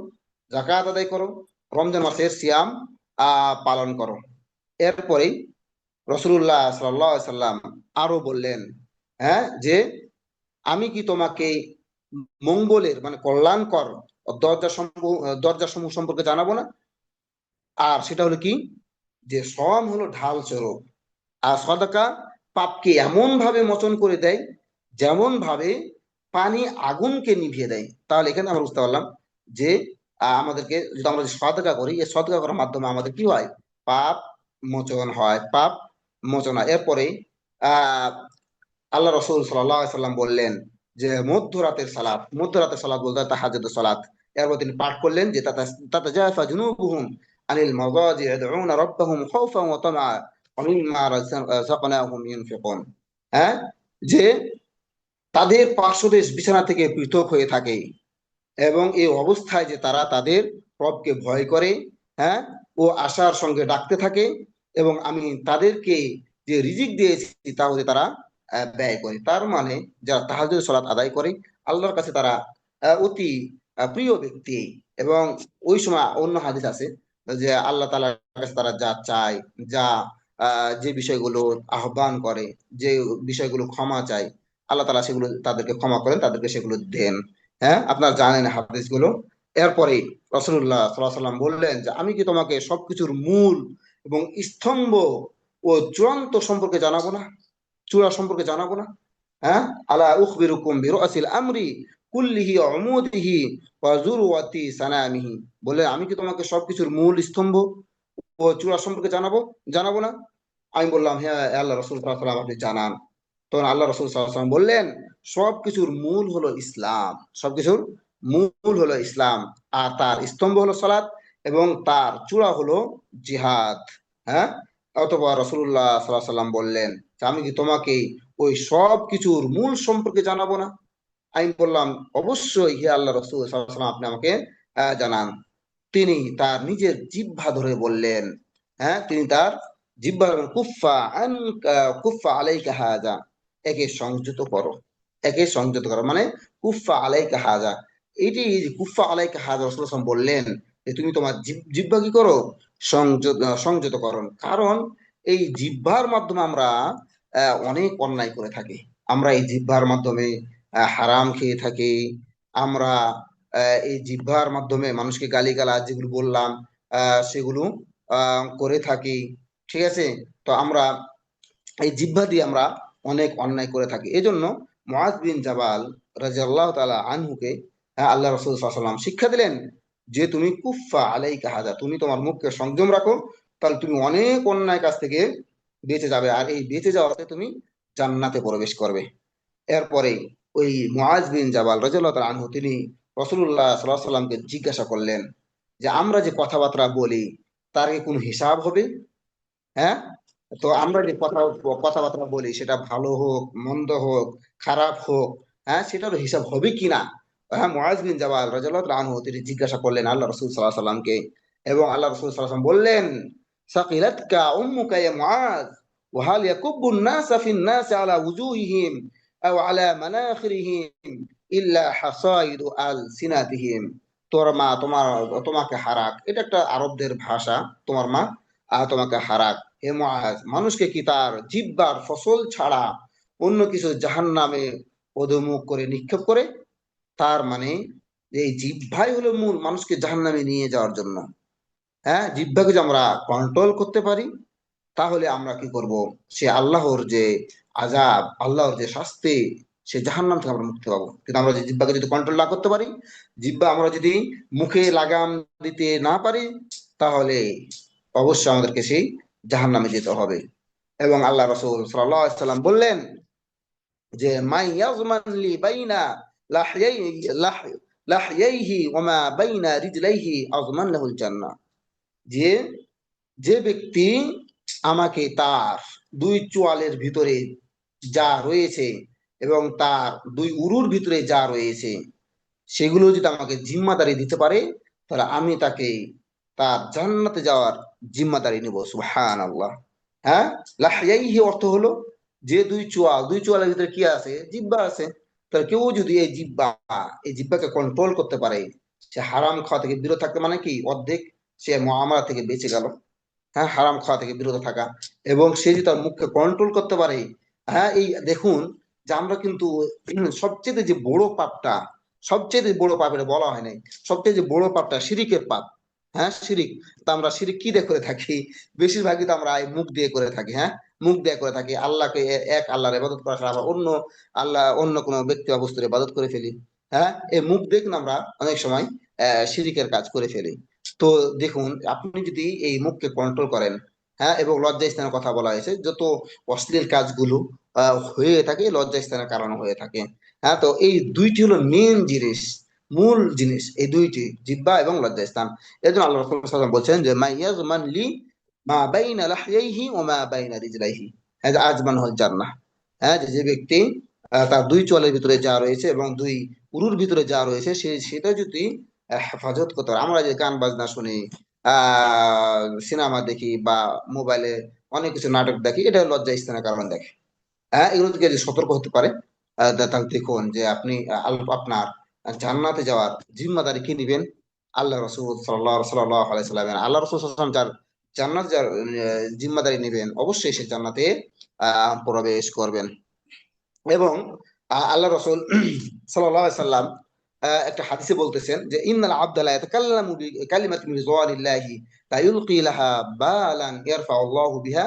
যাকাত আদায় করো, রমজান মাসের সিয়াম পালন করো। এরপরেই রাসূলুল্লাহ সাল্লাল্লাহু আলাইহি সাল্লাম আরো বললেন, হ্যাঁ, যে আমি কি তোমাকে মঙ্গলের মানে কল্যাণকর দরজা সমূহ সম্পর্কে জানাবো না? আর সেটা হলো কি, যে সম হলো ঢাল স্বরূপ, আর সদকা পাপকে এমন ভাবে মোচন করে দেয়, যেমন ভাবে পানি আগুনকে নিভিয়ে দেয়। তাহলে এখানে আমরা বুঝতে পারলাম যে আমাদেরকে যদি আমরা সদকা করি, এই সদকা করার মাধ্যমে আমাদের কি হয়? পাপ মোচন হয়, পাপ মোচন হয়। এরপরে আহ আল্লাহ রসুল সাল্লাল্লাহু আলাইহি সাল্লাম বললেন যে মধ্যরাতের সালাত বলতে তাহাজ্জুদের সালাত। এরপর তিনি পাঠ করলেন যে তাতাজাফা জুনুবুহুম আনিল মাদাজি ইয়াদউনা রাব্বাহুম খাওফান ওয়া তামআ ওয়া মিম্মা রাযাকনাহুম ইউনফিকুন। হ্যাঁ, যে তাদের পার্শ্বদেশ বিছানা থেকে পৃথক হয়ে থাকে, এবং এই অবস্থায় যে তারা তাদের রবকে ভয় করে, হ্যাঁ, ও আশার সঙ্গে ডাকতে থাকে, এবং আমি তাদেরকে যে রিজিক দিয়েছি তা হতে তারা ব্যয় করে। তার মানে যারা তাহাজ্জুদ সালাত আদায় করে, আল্লাহর কাছে তারা অতি প্রিয় ব্যক্তি। এবং ওই সময় অন্য হাদিস আছে যে আল্লাহ তাআলার কাছে তারা যা চায়, যা যে বিষয়গুলো আহ্বান করে, যে বিষয়গুলো ক্ষমা চায়, আল্লাহ তাআলা সেগুলো তাদেরকে ক্ষমা করেন, তাদেরকে সেগুলো দেন। হ্যাঁ, আপনারা জানেন হাদিসগুলো। এরপরে রাসূলুল্লাহ সাল্লাল্লাহু আলাইহি ওয়াসাল্লাম বললেন যে আমি কি তোমাকে সবকিছুর মূল এবং স্তম্ভ ও চূড়ান্ত সম্পর্কে জানাবো না, চূড়া সম্পর্কে জানাবো না? হ্যাঁ, আলা উখবিরুকুম বিরাসিল আমরি কুল্লিহি ওয়া উমুদিহি ওয়া যুরওয়াতি সানামিহি। বলে আমি কি তোমাকে সবকিছুর মূল স্তম্ভ ও চূড়া সম্পর্কে জানাবো জানাবো না? আমি বললাম, হ্যাঁ আল্লাহ রাসূল সাল্লাল্লাহু আলাইহি ওয়াসাল্লাম, আপনি জানান। তখন আল্লাহ রাসূল সাল্লাল্লাহু আলাইহি ওয়াসাল্লাম বললেন, সবকিছুর মূল হলো ইসলাম, সবকিছুর মূল হলো ইসলাম, আর তার স্তম্ভ হলো সালাত, এবং তার চূড়া হলো জিহাদ। হ্যাঁ, অতঃপর রাসূলুল্লাহ সাল্লাল্লাহু আলাইহি ওয়াসাল্লাম বললেন যে আমি কি তোমাকে ওই সব কিছুর মূল সম্পর্কে জানাবো না? আমি বললাম, অবশ্যই হে আল্লাহ রাসূল সাল্লাল্লাহু আলাইহি ওয়াসাল্লাম, আপনি আমাকে জানান। তিনি তার নিজের জিহ্বা ধরে বললেন, হ্যাঁ, তিনি তার জিহ্বা ধরে, কুফা আলাইকা হাজা, একে সংযত করো, একে সংযত করো, মানে কুফা আলাইকা হাজা। এটি যে কুফা আলাইকা হাজা, রাসূলুল্লাহ সাল্লাল্লাহু আলাইহি ওয়াসাল্লাম বললেন যে তুমি তোমার জিহ্বা কি করো, সংযত করো। কারণ এই জিহ্বার মাধ্যমে আমরা অনেক অন্যায় করে থাকি। আমরা এই জিহ্বার মাধ্যমে হারাম খেয়ে থাকি। আমরা এই জিহ্বার মাধ্যমে মানুষকে গালিগালাজ যেগুলো বললাম সেগুলো করে থাকি। ঠিক আছে? তো আমরা এই জিহ্বা দিয়ে আমরা অনেক অন্যায় করে থাকি। এই জন্য মুআয বিন জাবাল রাদিয়াল্লাহু তাআলা আনহুকে আল্লাহ রাসূল সাল্লাল্লাহু আলাইহি ওয়াসাল্লাম শিক্ষা দিলেন যে তুমি কুফা আলাইকা হাদা, তুমি তোমার মুখকে সংযম রাখো, তাহলে তুমি অনেক অন্যায় কাজ থেকে বেঁচে যাবে, আর এই বেঁচে যাওয়াতে তুমি জান্নাতে প্রবেশ করবে। এরপরে ওই মুআয বিন জাবাল রাদিয়াল্লাহু তাআলা আনহু তিনি রাসূলুল্লাহ সাল্লাল্লাহু আলাইহি ওয়াসাল্লামকে জিজ্ঞাসা করলেন যে আমরা যে কথাবার্তা বলি তার কি কোনো হিসাব হবে? হ্যাঁ, তো আমরা যে কথাবার্তা বলি সেটা ভালো হোক, মন্দ হোক, খারাপ হোক, হ্যাঁ, সেটার হিসাব হবে কিনা? হ্যাঁ, মুআয বিন জাবাল রাদিয়াল্লাহু তাআলা আনহু তিনি জিজ্ঞাসা করলেন আল্লাহ রাসূল সাল্লাল্লাহু আলাইহি সাল্লামকে, এবং আল্লাহ রাসূল সাল্লাল্লাহু আলাইহি সাল্লাম বললেন, সাকিলাতকা উম্মুকা ইয়া মুআয, ওয়া হাল ইয়াকুব্বু আন-নাসা ফিন-নাস আলা ওয়ুজুহিহিম আও আলা মানাখিরিহিম ইল্লা হাসাইদু আলসিনাতিহিম। তোর মা তোমাকে হারাক, এটা একটা আরবদের ভাষা। তোমার মা তোমাকে হারাক, হে মুআজ, মানুষকে কি তার জিহ্বার ফসল ছাড়া অন্য কিছু জাহান্নামে অধোমুখ করে নিক্ষেপ করে? তার মানে এই জিহ্বাই হলো মূল মানুষকে জাহান্নামে নিয়ে যাওয়ার জন্য। হ্যাঁ, জিহ্বাকে যদি আমরা কন্ট্রোল করতে পারি, তাহলে আমরা কি করব, সে আল্লাহর যে আযাব, আল্লাহর যে শাস্তি, সে জাহান্নাম থেকে আমরা মুক্তি পাবো। কিন্তু আমরা যে জিহ্বাকে যদি কন্ট্রোল না করতে পারি, জিহ্বা আমরা যদি মুখে লাগাম দিতে না পারি, তাহলে অবশ্যই আমাদেরকে সেই জাহান্নামে যেতে হবে। এবং আল্লাহ রাসূল সাল্লাল্লাহু আলাইহি সাল্লাম বললেন যে মাই ইয়াজমান লি বাইনা লাহইয়াইহি ওয়া মা বাইনা রিজলাইহি আযমান লাহুল জান্নাহ, যে যে ব্যক্তি আমাকে তার দুই চোয়ালের ভিতরে যা রয়েছে এবং তার দুই উরুর ভিতরে যা রয়েছে সেগুলো যদি আমাকে জিম্মাদারি দিতে পারে, তাহলে আমি তাকে তার জান্নাতে যাওয়ার জিম্মাদারি নেব। সুবহানাল্লাহ। হ্যাঁ, লাহইয়াইহি অর্থ হলো যে দুই চোয়াল, দুই চোয়ালের ভিতরে কি আছে, জিহ্বা আছে। তাহলে কেউ যদি এই জিহ্বাকে কন্ট্রোল করতে পারে, সে হারাম খাওয়া থেকে বিরত থাকতে, মানে কি অর্ধেক সে মুআমালা থেকে বেঁচে গেল। হ্যাঁ, হারাম খাওয়া থেকে বিরত থাকা, এবং সে যদি তার মুখকে কন্ট্রোল করতে পারে। হ্যাঁ, এই দেখুন যে আমরা কিন্তু সবচেয়ে যে বড় পাপটা, সবচেয়ে বড় পাপ, এটা বলা হয় নাই, সবচেয়ে যে বড় পাপটা শিরিকের পাপ। হ্যাঁ, শিরিক। তা আমরা শিরিক কি দিয়ে করে থাকি? বেশিরভাগই তো আমরা এই মুখ দিয়ে করে থাকি। হ্যাঁ, মুখ দিয়ে করে থাকি, আল্লাহকে এক আল্লাহর ইবাদত করা ছাড়া আবার অন্য কোনো ব্যক্তি বা বস্তুর ইবাদত করে ফেলি। হ্যাঁ, এই মুখ দিয়ে কিন্তু আমরা অনেক সময় শিরিকের কাজ করে ফেলি। তো দেখুন, আপনি যদি এই মুখকে কন্ট্রোল করেন, হ্যাঁ, এবং লজ্জাস্থানের কথা বলা হয়েছে, যত অশ্লীল কাজগুলো হয়ে থাকে লজ্জাস্থানের কারণে হয়ে থাকে। হ্যাঁ, তো এই দুইটি হলো মেন জিনিস, মূল জিনিস, এই দুইটি জিহ্বা এবং লজ্জাস্থান। এর জন্য আল্লাহ রাসূল সাল্লাল্লাহু আলাইহি ওয়াসাল্লাম বলছেন যে মাইয়াজমান লি মা বাইনা লাহইয়াইহি ওয়া মা বাইনা রিজলাইহি হ্যাঁ আজমান হল জান্নাহ। হ্যাঁ, যে যে ব্যক্তি তার দুই চোয়ালের ভিতরে যা রয়েছে এবং দুই উরুর ভিতরে যা রয়েছে সেটা যদি হেফাজত করতে পারে। আমরা যে গান বাজনা শুনি, সিনেমা দেখি, বা মোবাইলে অনেক কিছু নাটক দেখি, এটা লজ্জা স্থানের কারণে দেখে। হ্যাঁ, এগুলো থেকে যদি সতর্ক হতে পারে, তাহলে দেখুন যে আপনি আপনার জান্নাতে যাওয়ার জিম্মাদারি কি নিবেন? আল্লাহ রসুল সাল্লাল্লাহু আলাইহি সাল্লাম, আল্লাহ রসুল সাল্লাল্লাহু আলাইহি ওয়াসাল্লাম যার জান্নাত যার জিম্মাদারি নিবেন, অবশ্যই সে জান্নাতে প্রবেশ করবেন। এবং আল্লাহ রসুল সাল্লাল্লাহু আলাইহি সাল্লাম একটা হাদিসে বলতেছেন যে ইন্নাল আবদা লা ইয়াতাকাল্লামু বিকালিমাতিন মিন রিদওয়ানিল্লাহি লা ইউলকি লাহা বালান ইয়ারফাউল্লাহু বিহা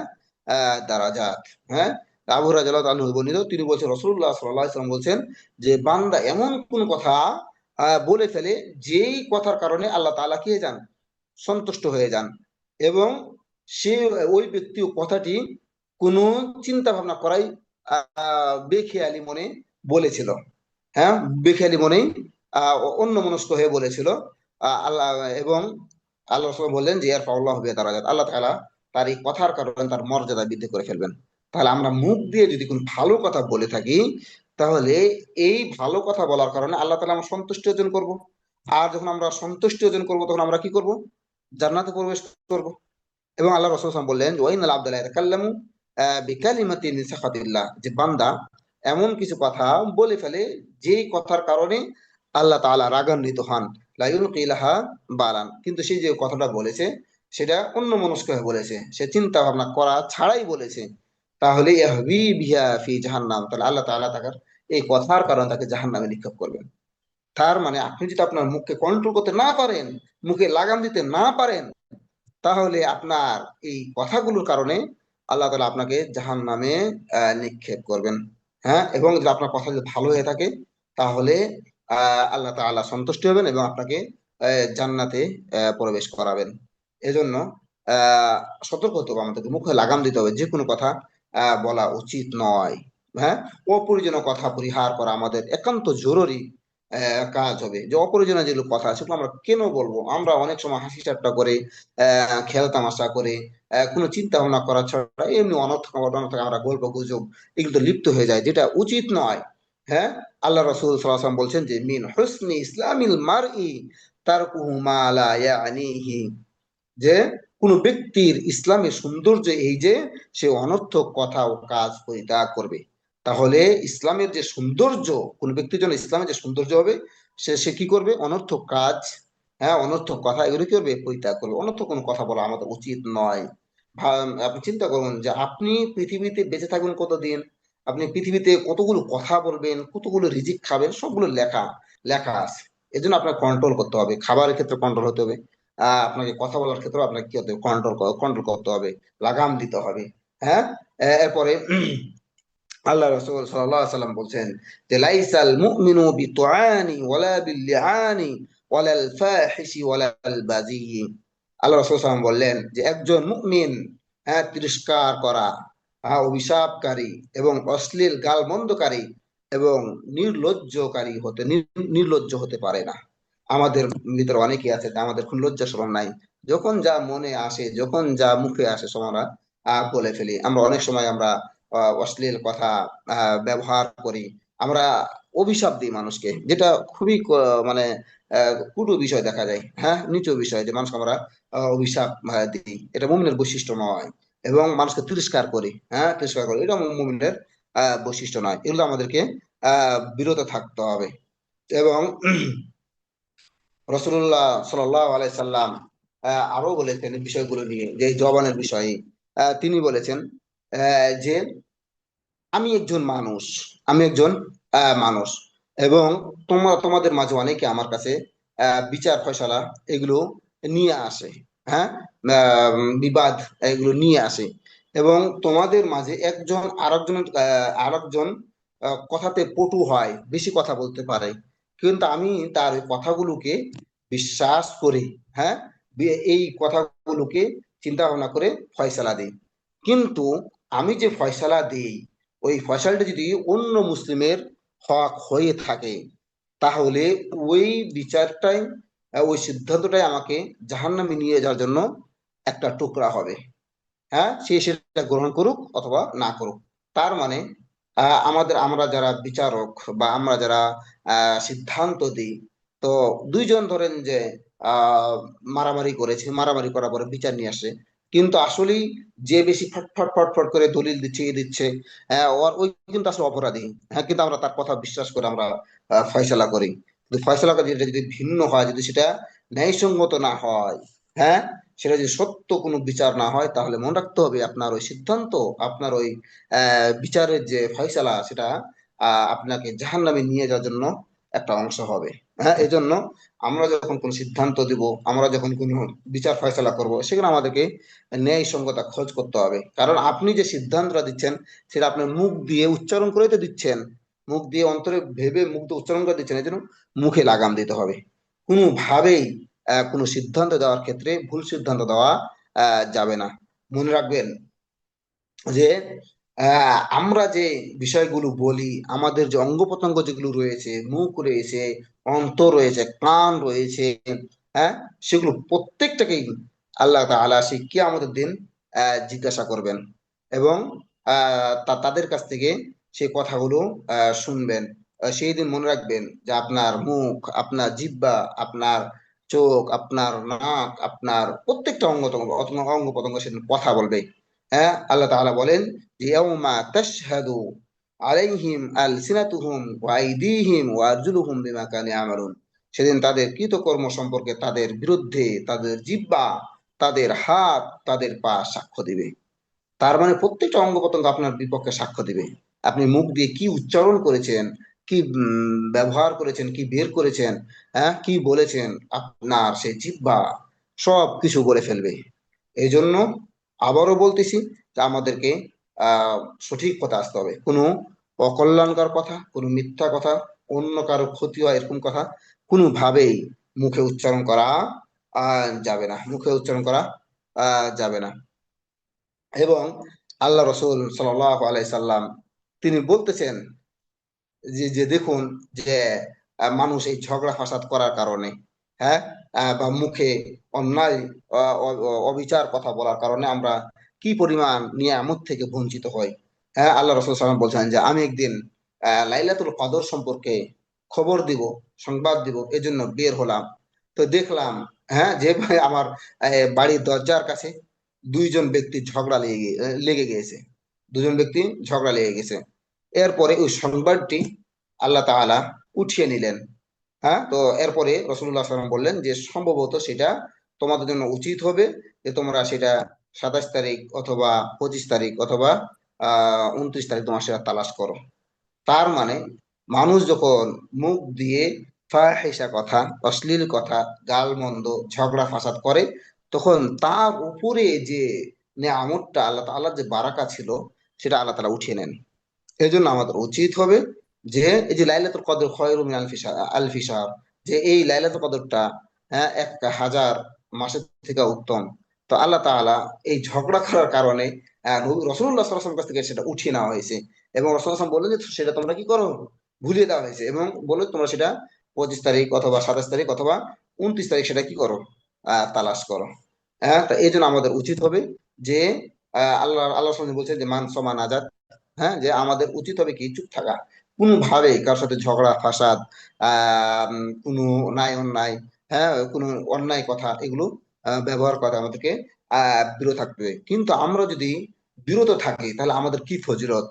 দারাজাত। হ্যাঁ, আবু হুরায়রা রাদিয়াল্লাহু আনহু বর্ণিত, তিনি বলছেন রাসূলুল্লাহ সাল্লাল্লাহু আলাইহি ওয়াসাল্লাম বলছেন যে বান্দা এমন কোন কথা বলে ফেলে যেই কথার কারণে আল্লাহ তাআলা কি হয়ে যান, সন্তুষ্ট হয়ে যান, এবং সে ওই ব্যক্তি কথাটি কোনো চিন্তা ভাবনা করাই বেখেয়ালি মনে বলেছিল। হ্যাঁ, বেখেয়ালি মনে অন্য মনস্ক হয়ে বলেছিল আল্লাহ, এবং আল্লাহ রাসূল বললেন যে ইয়ারফাউল্লাহু বিহি দারাজাত, আল্লাহ তাআলা তার এই কথার কারণে তার মর্যাদা বৃদ্ধি করে ফেলবেন। তাহলে আমরা মুখ দিয়ে যদি কোনো ভালো কথা বলে থাকি, তাহলে এই ভালো কথা বলার কারণে আল্লাহ তাআলা আমরা সন্তুষ্টি অর্জন করব। আর যখন আমরা সন্তুষ্টি অর্জন করব, তখন আমরা কি করব? জান্নাতে প্রবেশ করব। এবং আল্লাহ রাসূল সাল্লাল্লাহু আলাইহি ওয়াসাল্লাম বললেন যে ওয়াইনাল আবদা লা ইয়াতাকাল্লামু বিকালিমাতিন মিন সাখাতিল্লাহ, যে বান্দা এমন কিছু কথা বলে ফেলে যেই কথার কারণে আল্লাহ তাআলা রাগান্বিত হন। লা ইউলকি লাহা বালান, কিন্তু সেই যে কথাটা বলেছে সেটা অন্য মনস্ক হয়ে বলেছে, সে চিন্তা ভাবনা করা ছাড়াই বলেছে, তাহলে ইয়াহবি বিহা ফি জাহান্নাম, তাহলে আল্লাহ তাআলা তাকে এই কথার কারণে তাকে জাহান্নামে নিক্ষেপ করবেন। তার মানে আপনি যদি আপনার মুখকে কন্ট্রোল করতে না পারেন, মুখে লাগাম দিতে না পারেন, তাহলে আপনার এই কথাগুলোর কারণে আল্লাহ তাআলা আপনাকে জাহান্নামে নিক্ষেপ করবেন। হ্যাঁ, এবং যদি আপনার কথা যদি ভালো হয়ে থাকে, তাহলে আল্লাহ তাআলা সন্তুষ্ট হবেন এবং আপনাকে জান্নাতে প্রবেশ করাবেন। এজন্য আহ সতর্ক হতে হবে, আমাদেরকে মুখে লাগাম দিতে হবে, যে কোনো কথা বলা উচিত নয়। হ্যাঁ, অপ্রয়োজনীয় কথা পরিহার করা আমাদের একান্ত জরুরি কাজ হবে। যে অপ্রয়োজনীয় যেগুলো কথা আছে সেগুলো আমরা কেন বলবো? আমরা অনেক সময় হাসি ঠাট্টা করে, খেল তামাশা করে, কোনো চিন্তা ভাবনা করা ছাড়া এমনি অনর্থক অনর্থক আমরা গল্প গুজব এগুলো লিপ্ত হয়ে যায়, যেটা উচিত নয়। হ্যাঁ, আল্লাহ রাসূল সাল্লাল্লাহু আলাইহি ওয়াসাল্লাম বলছেন যে মিন হুসনি ইসলামিল মারই তারকুহু মা লা ইয়ানিহি, যে কোন ব্যক্তির ইসলামের সৌন্দর্য এই যে সে অনর্থক কথা ও কাজ পরিত্যাগ করবে। তাহলে ইসলামের যে সৌন্দর্য, কোন ব্যক্তির জন্য ইসলামের যে সৌন্দর্য হবে, সে সে কি করবে? অনর্থক কাজ, হ্যাঁ, অনর্থক কথা এগুলো কি করবে? পরিত্যাগ করবে। অনর্থক কোনো কথা বলা আমাদের উচিত নয়। আপনি চিন্তা করুন যে আপনি পৃথিবীতে বেঁচে থাকবেন কতদিন, আপনি পৃথিবীতে কতগুলো কথা বলবেন, কতগুলো রিজিক খাবেন, সবগুলো লেখা লেখা আছে। এজন্য আপনার কন্ট্রোল করতে হবে, খাবারের ক্ষেত্রে কন্ট্রোল হতে হবে, আপনাকে কথা বলার ক্ষেত্রে আপনাকে কি হতে হবে? কন্ট্রোল করতে হবে, লাগাম দিতে হবে। হ্যাঁ, এরপরে আল্লাহ রাসূল সাল্লাল্লাহু আলাইহি ওয়াসাল্লাম বলছেন যে লাইসাল মুমিনু বিতুআনি ওয়ালা বিল্লিআনি ওয়ালাল ফাহিশি ওয়ালাল বাযী। আল্লাহ রাসূল সাল্লাল্লাহু আলাইহি ওয়াসাল্লাম বললেন যে একজন মুমিন, হ্যাঁ, তিরস্কার করা, হ্যাঁ, অভিশাপকারী এবং অশ্লীল গালমন্দকারী এবং নির্লজ্জকারী হতে নির্লজ্জ হতে পারে না। আমাদের ভিতরে অনেকেই আছে যে আমাদের কোন লজ্জা শরম নাই, যখন যা মনে আসে, যখন যা মুখে আসে সব আমরা বলে ফেলি। আমরা অনেক সময় আমরা অশ্লীল কথা ব্যবহার করি, আমরা অভিশাপ দিই মানুষকে, যেটা খুবই মানে কুটু বিষয় দেখা যায়। হ্যাঁ, নিচু বিষয় যে মানুষকে আমরা অভিশাপ দিই, এটা মুমিনের বৈশিষ্ট্য নয়। এবং মানুষকে তিরস্কার করি, হ্যাঁ, তিরস্কার করি, এটা মুমিনের বৈশিষ্ট্য নয়। এগুলো আমাদেরকে বিরত থাকতে হবে। এবং রসুল্লাহ সাল্লাল্লাহু আলাইহি সাল্লাম আরো বলেছেন এই বিষয়গুলো নিয়ে, যে এই জবানের বিষয়ে তিনি বলেছেন যে আমি একজন মানুষ, আমি একজন মানুষ, এবং তোমাদের মাঝে অনেকে আমার কাছে বিচার ফয়সালা এগুলো নিয়ে আসে। হ্যাঁ, বিবাদ এগুলো নিয়ে আসে, এবং তোমাদের মাঝে একজন আরেকজন কথাতে পটু হয়, বেশি কথা বলতে পারে, কিন্তু আমি তার ওই কথাগুলোকে বিশ্বাস করি। হ্যাঁ, এই কথাগুলোকে চিন্তা ভাবনা করে ফয়সালা দিই। কিন্তু আমি যে ফয়সালা দিই, ওই ফয়সালাটা যদি অন্য মুসলিমের হক হয়ে থাকে, তাহলে ওই বিচারটাই, ওই সিদ্ধান্তটাই আমাকে জাহান্নামে নিয়ে যাওয়ার জন্য একটা টুকরা হবে। হ্যাঁ, সে সেটা গ্রহণ করুক অথবা না করুক। তার মানে আমরা যারা বিচারক বা আমরা যারা সিদ্ধান্ত দিই, তো দুইজন ধরেন যে আহ মারামারি করেছে, মারামারি করার পরে বিচার নিয়ে আসে, কিন্তু আসলেই যে বেশি ফটফট ফটফট করে দলিল দিচ্ছে, দিচ্ছে, ওই কিন্তু আসলে অপরাধী। হ্যাঁ, কিন্তু আমরা তার কথা বিশ্বাস করে আমরা ফয়সালা করি। কিন্তু ফয়সালা যেটা যদি ভিন্ন হয়, যদি সেটা ন্যায়সঙ্গত না হয়, হ্যাঁ, সেটা যদি সত্য কোনো বিচার না হয়, তাহলে মনে রাখতে হবে আপনার ওই সিদ্ধান্ত, আপনার ওই বিচারের যে ফয়সালা, সেটা আপনাকে জাহান্নামে নিয়ে যাওয়ার জন্য একটা অংশ হবে। হ্যাঁ, এই জন্য আমরা যখন কোন সিদ্ধান্ত দিব, আমরা যখন কোন বিচার ফয়সালা করব, সেখানে আমাদেরকে ন্যায়সঙ্গতা খোঁজ করতে হবে। কারণ আপনি যে সিদ্ধান্তটা দিচ্ছেন, সেটা আপনার মুখ দিয়ে উচ্চারণ করে তো দিচ্ছেন, মুখ দিয়ে অন্তরে ভেবে মুখ দিয়ে উচ্চারণ করে দিচ্ছেন, এই জন্য মুখে লাগাম দিতে হবে। কোনোভাবেই কোনো সিদ্ধান্ত দেওয়ার ক্ষেত্রে ভুল সিদ্ধান্ত দেওয়া যাবে না। মনে রাখবেন যে আমরা যে বিষয়গুলো বলি, আমাদের যে অঙ্গ প্রত্যঙ্গ যেগুলো রয়েছে, মুখ রয়েছে, অন্তর রয়েছে, কান রয়েছে, হ্যাঁ, সেগুলো প্রত্যেকটাকেই আল্লাহ তাআলা সেই কিয়ামতের দিন জিজ্ঞাসা করবেন। এবং তাদের কাছ থেকে সেই কথাগুলো শুনবেন। সেই দিন মনে রাখবেন যে আপনার মুখ, আপনার জিহ্বা, আপনার চোখ, আপনার নাক, আপনার প্রত্যেকটা অঙ্গ প্রত্যঙ্গ সেদিন কথা বলবে। হ্যাঁ, আল্লাহ তাআলা বলেন যে ইয়াউমা তাশহাদু আলাইহিম আলসিনাতুহুম ওয়া আইদিহিম ওয়া আরজুলুহুম বিমা কানু ইয়ামালুন। সেদিন তাদের কৃতকর্ম সম্পর্কে তাদের বিরুদ্ধে তাদের জিহ্বা, তাদের হাত, তাদের পা সাক্ষ্য দিবে। তার মানে প্রত্যেকটা অঙ্গ প্রত্যঙ্গ আপনার বিপক্ষে সাক্ষ্য দিবে। আপনি মুখ দিয়ে কি উচ্চারণ করেছেন, কি ব্যবহার করেছেন, কি বের করেছেন, হ্যাঁ, কি বলেছেন, আপনার সেই জিহ্বা সব কিছু বলে ফেলবে। এই জন্য আবারও বলতেছি যে আমাদেরকে আহ সঠিক কথা আসতে হবে। কোনো অকল্যাণকর কথা, কোনো মিথ্যা কথা, অন্য কারো ক্ষতি হয় এরকম কথা কোনোভাবেই মুখে উচ্চারণ করা যাবে না, মুখে উচ্চারণ করা যাবে না। এবং আল্লাহ রসুল সাল্লাল্লাহু আলাইহি সাল্লাম তিনি বলতেছেন যে যে দেখুন যে মানুষ এই ঝগড়া ফাসাদ করার কারণে, হ্যাঁ, বা মুখে অন্যায় অবিচার কথা বলার কারণে আমরা কি পরিমাণ নিয়ামত থেকে বঞ্চিত হই। হ্যাঁ, আল্লাহ রসুল সাল্লাম বলছেন যে আমি একদিন লাইলাতুল কদর সম্পর্কে খবর দিব, সংবাদ দিব, এজন্য বের হলাম। তো দেখলাম, হ্যাঁ, যে ভাই আমার বাড়ির দরজার কাছে দুইজন ব্যক্তি ঝগড়া লেগে গিয়েছে, দুজন ব্যক্তি ঝগড়া লেগে গেছে। এরপরে ওই সংবাদটি আল্লাহ তাআলা উঠিয়ে নিলেন। হ্যাঁ, তো এরপরে রসুল্লাহ সাল্লাম বললেন যে সম্ভবত সেটা তোমাদের জন্য উচিত হবে যে তোমরা সেটা 27 তারিখ অথবা 25 তারিখ অথবা 29 তারিখ তোমার সেটা তালাশ করো। তার মানে মানুষ যখন মুখ দিয়ে ফাহিশা কথা, অশ্লীল কথা, গালমন্দ, ঝগড়া ফাসাদ করে, তখন তার উপরে যে নেয়ামতটা আল্লাহ তাআলার যে বারাকা ছিল সেটা আল্লাহ তাআলা উঠিয়ে নেন। এই জন্য আমাদের উচিত হবে যে এই যে লাইলাতুল কদর খায়রুম মিন আলফি শাহর, যে এই লাইলাতুল কদরটা, হ্যাঁ, 1000 মাসের থেকে উত্তম। তো আল্লাহ তাআলা এই ঝগড়া করার কারণে রাসূলুল্লাহ সাল্লাল্লাহু আলাইহি ওয়াসাল্লামের কাছ থেকে সেটা উঠিয়ে নেওয়া হয়েছে। এবং রাসূলুল্লাহ সাল্লাল্লাহু আলাইহি ওয়াসাল্লাম বললেন যে সেটা তোমরা কি করো, ভুলিয়ে দেওয়া হয়েছে, এবং বলে তোমরা সেটা 25 তারিখ অথবা 27 তারিখ অথবা 29 তারিখ সেটা কি করো, তালাশ করো। হ্যাঁ, তো এই জন্য আমাদের উচিত হবে যে আল্লাহ আল্লাহ বলছেন যে মান সমান আজাদ। হ্যাঁ, যে আমাদের উচিত হবে কি চুপ থাকা, কোনোভাবেই কারোর সাথে ঝগড়া ফাসাদ, কোনো ন্যায় অন্যায়, হ্যাঁ, কোনো অন্যায় কথা এগুলো ব্যবহার করা আমাদেরকে বিরত থাকতে হবে। কিন্তু আমরা যদি বিরত থাকি তাহলে আমাদের কি ফজিলত,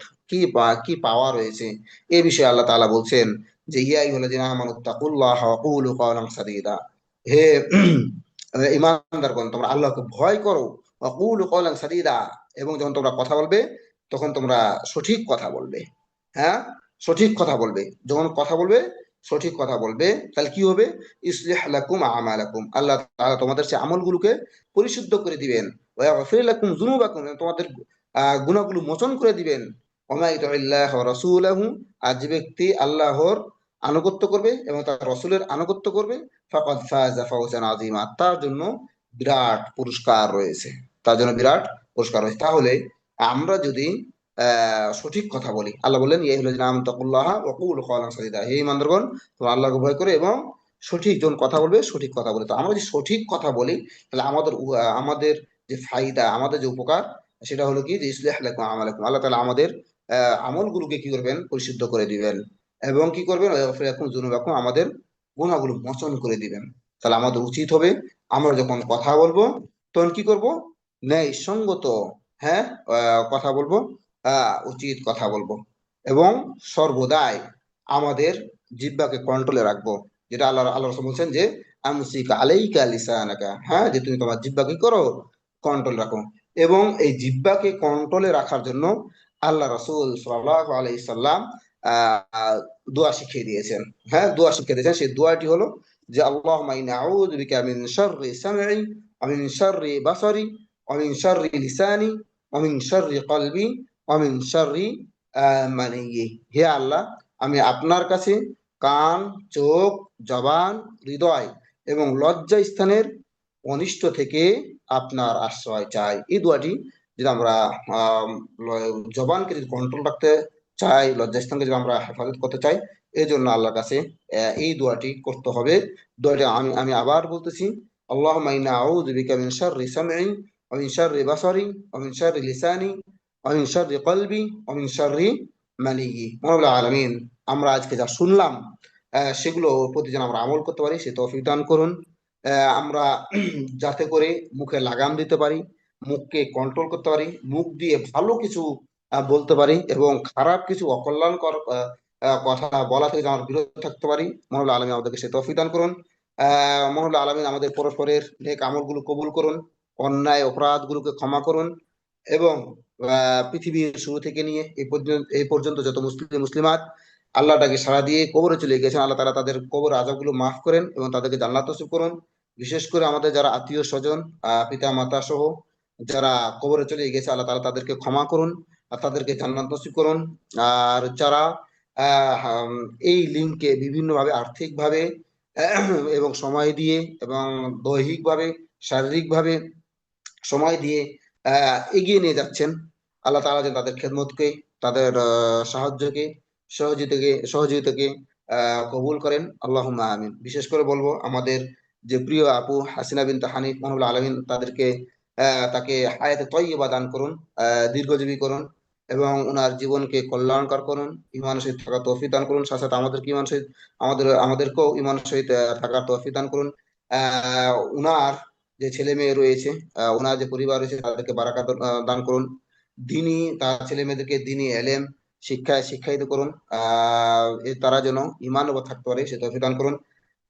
কি পাওয়া রয়েছে, এই বিষয়ে আল্লাহ তাআলা বলছেন যে ইয়া আইয়ুহাল্লাযীনা আমানুত্তাকুল্লাহ ওয়া কুলু কাওলান সাদীদা। হে ঈমানদারগণ, তোমরা আল্লাহকে ভয় করো, ওয়া কুলু কাওলান সাদীদা, এবং যখন তোমরা কথা বলবে তখন তোমরা সঠিক কথা বলবে। হ্যাঁ, সঠিক কথা বলবে, যখন কথা বলবে সঠিক কথা বলবে, তাহলে কি হবে, ইসলিহ লাকুম আমালাকুম, আল্লাহ তাআলা তোমাদের সে আমলগুলোকে পরিশুদ্ধ করে দিবেন। ওয়া ইয়াগফির লাকুম যুনুবাকুম, তোমাদের গুনাহগুলো মোচন করে দিবেন। ওয়া মা ইউতিল্লাহ ওয়া রাসূলাহু, আর যে ব্যক্তি আল্লাহর আনুগত্য করবে এবং তার রাসূলের আনুগত্য করবে, ফাকাদ ফাযা ফাওজান আযীমা, তার জন্য বিরাট পুরস্কার রয়েছে, তার জন্য বিরাট পুরস্কার রয়েছে। তাহলে আমরা যদি সঠিক কথা বলি, আল্লাহ বললেন ইয়া আইয়ুহাল্লাযীনা আমানু তাকুল্লাহ ওয়া কুলু কাওলান সাদীদা, হে ঈমানদারগণ, তোমরা আল্লাহকে ভয় করে এবং সঠিক যখন কথা বলবে সঠিক কথা বলে। তো আমরা যদি সঠিক কথা বলি তাহলে আমাদের যে ফায়দা, আমাদের যে উপকার, সেটা হলো কি যে ইসলিহ লাকুম আমালাকুম, আল্লাহ তাআলা আমাদের আমলগুলোকে কি করবেন, পরিশুদ্ধ করে দিবেন। এবং কি করবেন, ওয়া ইয়াগফির লাকুম যুনুবাকুম, আমাদের গুনাহগুলো মোচন করে দিবেন। তাহলে আমাদের উচিত হবে আমরা যখন কথা বলবো তখন কি করব, ন্যায় সঙ্গত, হ্যাঁ, কথা বলবো, উচিত কথা বলবো। এবং সর্বদাই আমাদের জিহ্বাকে কন্ট্রোলে রাখবো, যেটা আল্লাহ আল্লাহ রাসূল বলছেন যে আমসিকা আলাইকা লিসানাকা, হ্যাঁ, যে তুমি তোমার জিহ্বাকে কি করো, কন্ট্রোল রাখো। এবং এই জিহ্বাকে কন্ট্রোলে রাখার জন্য আল্লাহ রাসূল সাল্লাল্লাহু আলাইহি সাল্লাম আহ দোয়া শিখিয়ে দিয়েছেন। হ্যাঁ, দোয়া শিখিয়ে দিয়েছেন, সেই দোয়াটি হলো যে আল্লাহুম্মা ইন্নী আউযু বিকা মিন শাররি সামঈ ওয়া মিন শাররি বাসারি ওয়া মিন শাররি লিসানি ওয়া মিন শাররি কলবি ওয়া মিন শাররি মানিয়্যি। হে আল্লাহ, আমি আপনার কাছে কান, চোখ, জবান, হৃদয় এবং লজ্জা স্থানের অনিষ্ট থেকে আপনার আশ্রয় চাই। এই দোয়াটি যদি আমরা আহ জবানকে যদি কন্ট্রোল রাখতে চাই, লজ্জাস্থানকে যদি আমরা হেফাজত করতে চাই, এই জন্য আল্লাহর কাছে এই দোয়াটি করতে হবে। দোয়াটি আমি আমি আবার বলতেছি, আল্লাহুম্মা ইন্না আউযু বিকা মিন শাররি সামঈ ওয়া মিন শাররি বাসারি ওয়া মিন শাররি লিসানি ওয়া মিন শাররি কলবি ওয়া মিন শাররি মানিয়্যি। মওলা আলামিন, আমরা আজকে যা শুনলাম সেগুলো প্রতি যেন আমরা আমল করতে পারি, সে তৌফিক দান করুন। আমরা যাতে করে মুখে লাগাম দিতে পারি, মুখকে কন্ট্রোল করতে পারি, মুখ দিয়ে ভালো কিছু বলতে পারি, এবং খারাপ কিছু অকল্যাণকর কথা বলা থেকে যেন আমরা বিরত থাকতে পারি। মহান আলমী আমাদেরকে সে তৌফিক দান করুন। মহান আলমিন আমাদের পরস্পরের নেক আমলগুলো কবুল করুন, অন্যায় অপরাধগুলোকে ক্ষমা করুন, এবং পৃথিবীর শুরু থেকে নিয়ে এই পর্যন্ত যত মুসলিমাত আল্লাহটাকে সাড়া দিয়ে কবরে চলে গেছেন, আল্লাহ তাআলা তাদের কবর আযাবগুলো মাফ করেন এবং তাদেরকে জান্নাত নসিব করুন। বিশেষ করে আমাদের যারা আত্মীয় স্বজন, পিতা মাতা সহ যারা কবরে চলে গেছে, আল্লাহ তাআলা তাদেরকে ক্ষমা করুন আর তাদেরকে জান্নাত নসিব করুন। আর যারা এই লিঙ্ককে বিভিন্নভাবে আর্থিকভাবে এবং সময় দিয়ে এবং দৈহিকভাবে শারীরিকভাবে সময় দিয়ে এগিয়ে নিয়ে যাচ্ছেন, আল্লাহ তাআলা যেন তাদের খেদমতকে, তাদের সাহায্যকে, সহযোগিতাকে কবুল করেন। আল্লাহুম্মা আমিন। বিশেষ করে বলবো আমাদের যে প্রিয় আপু হাসিনা বিনতে হানিফ, মহানুল আলমিন তাকে হায়াতে তয়্যিবা দান করুন, দীর্ঘজীবী করুন, এবং ওনার জীবনকে কল্যাণকর করুন, ইমানের সহিত থাকার তৌফিক দান করুন। সাথে সাথে আমাদেরকে ইমান সহিত আমাদেরকেও ইমানের সহিত থাকার তৌফিক দান করুন। উনার যে ছেলে মেয়ে রয়েছে, ওনার যে পরিবার রয়েছে, তাদেরকে বারাকাত দান করুন। তার ছেলে মেয়েদেরকে দিনী এলেম শিক্ষায় শিক্ষায়িত করুন, তারা যেন ইমান উপর থাকতে পারে সে তৌফিক দান করুন।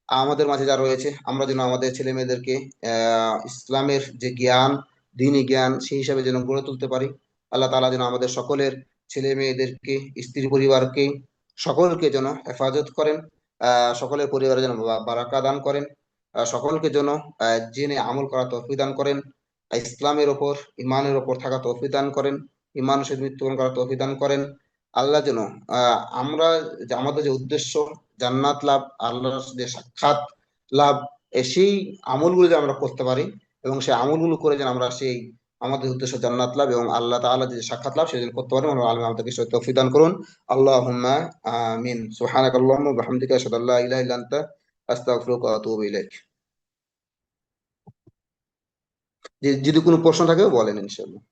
আমাদের মাঝে যারা রয়েছে, আমরা যেন আমাদের ছেলে মেয়েদেরকে ইসলামের যে জ্ঞান, দিনী জ্ঞান, সেই হিসাবে যেন গড়ে তুলতে পারি। আল্লাহ তাআলা যেন আমাদের সকলের ছেলে মেয়েদেরকে, স্ত্রী পরিবারকে, সকলকে যেন হেফাজত করেন, সকলের পরিবারে যেন বারাকা দান করেন, সকলকে যেন জেনে আমল করা তৌফিক দান করেন, ইসলামের ওপর ইমানের ওপর থাকা তৌফিক দান করেন, ইমানের সাথে মৃত্যুবরণ করা তৌফিক দান করেন। আল্লাহ যেন আমরা যে আমাদের যে উদ্দেশ্য জান্নাত লাভ, আল্লাহর যে সাক্ষাৎ লাভ, সেই আমলগুলো যে আমরা করতে পারি, এবং সেই আমলগুলো করে যেন আমরা সেই আমাদের উদ্দেশ্য জান্নাত লাভ এবং আল্লাহ তাআলা যে সাক্ষাৎ লাভ সেজন্য করতে পারি। আমরা আল্লাহ আমাদেরকে সেই তৌফিক দান করুন। আল্লাহুম্মা আমিন। সুবহানাকাল্লাহুম্মা ওয়া বিহামদিকা আশহাদু আল্লা ইলাহা ইল্লা আনতা আস্তাগফিরুকা ওয়া আতুবু ইলাইক। যদি কোনো প্রশ্ন থাকে বলেন ইনশাআল্লাহ।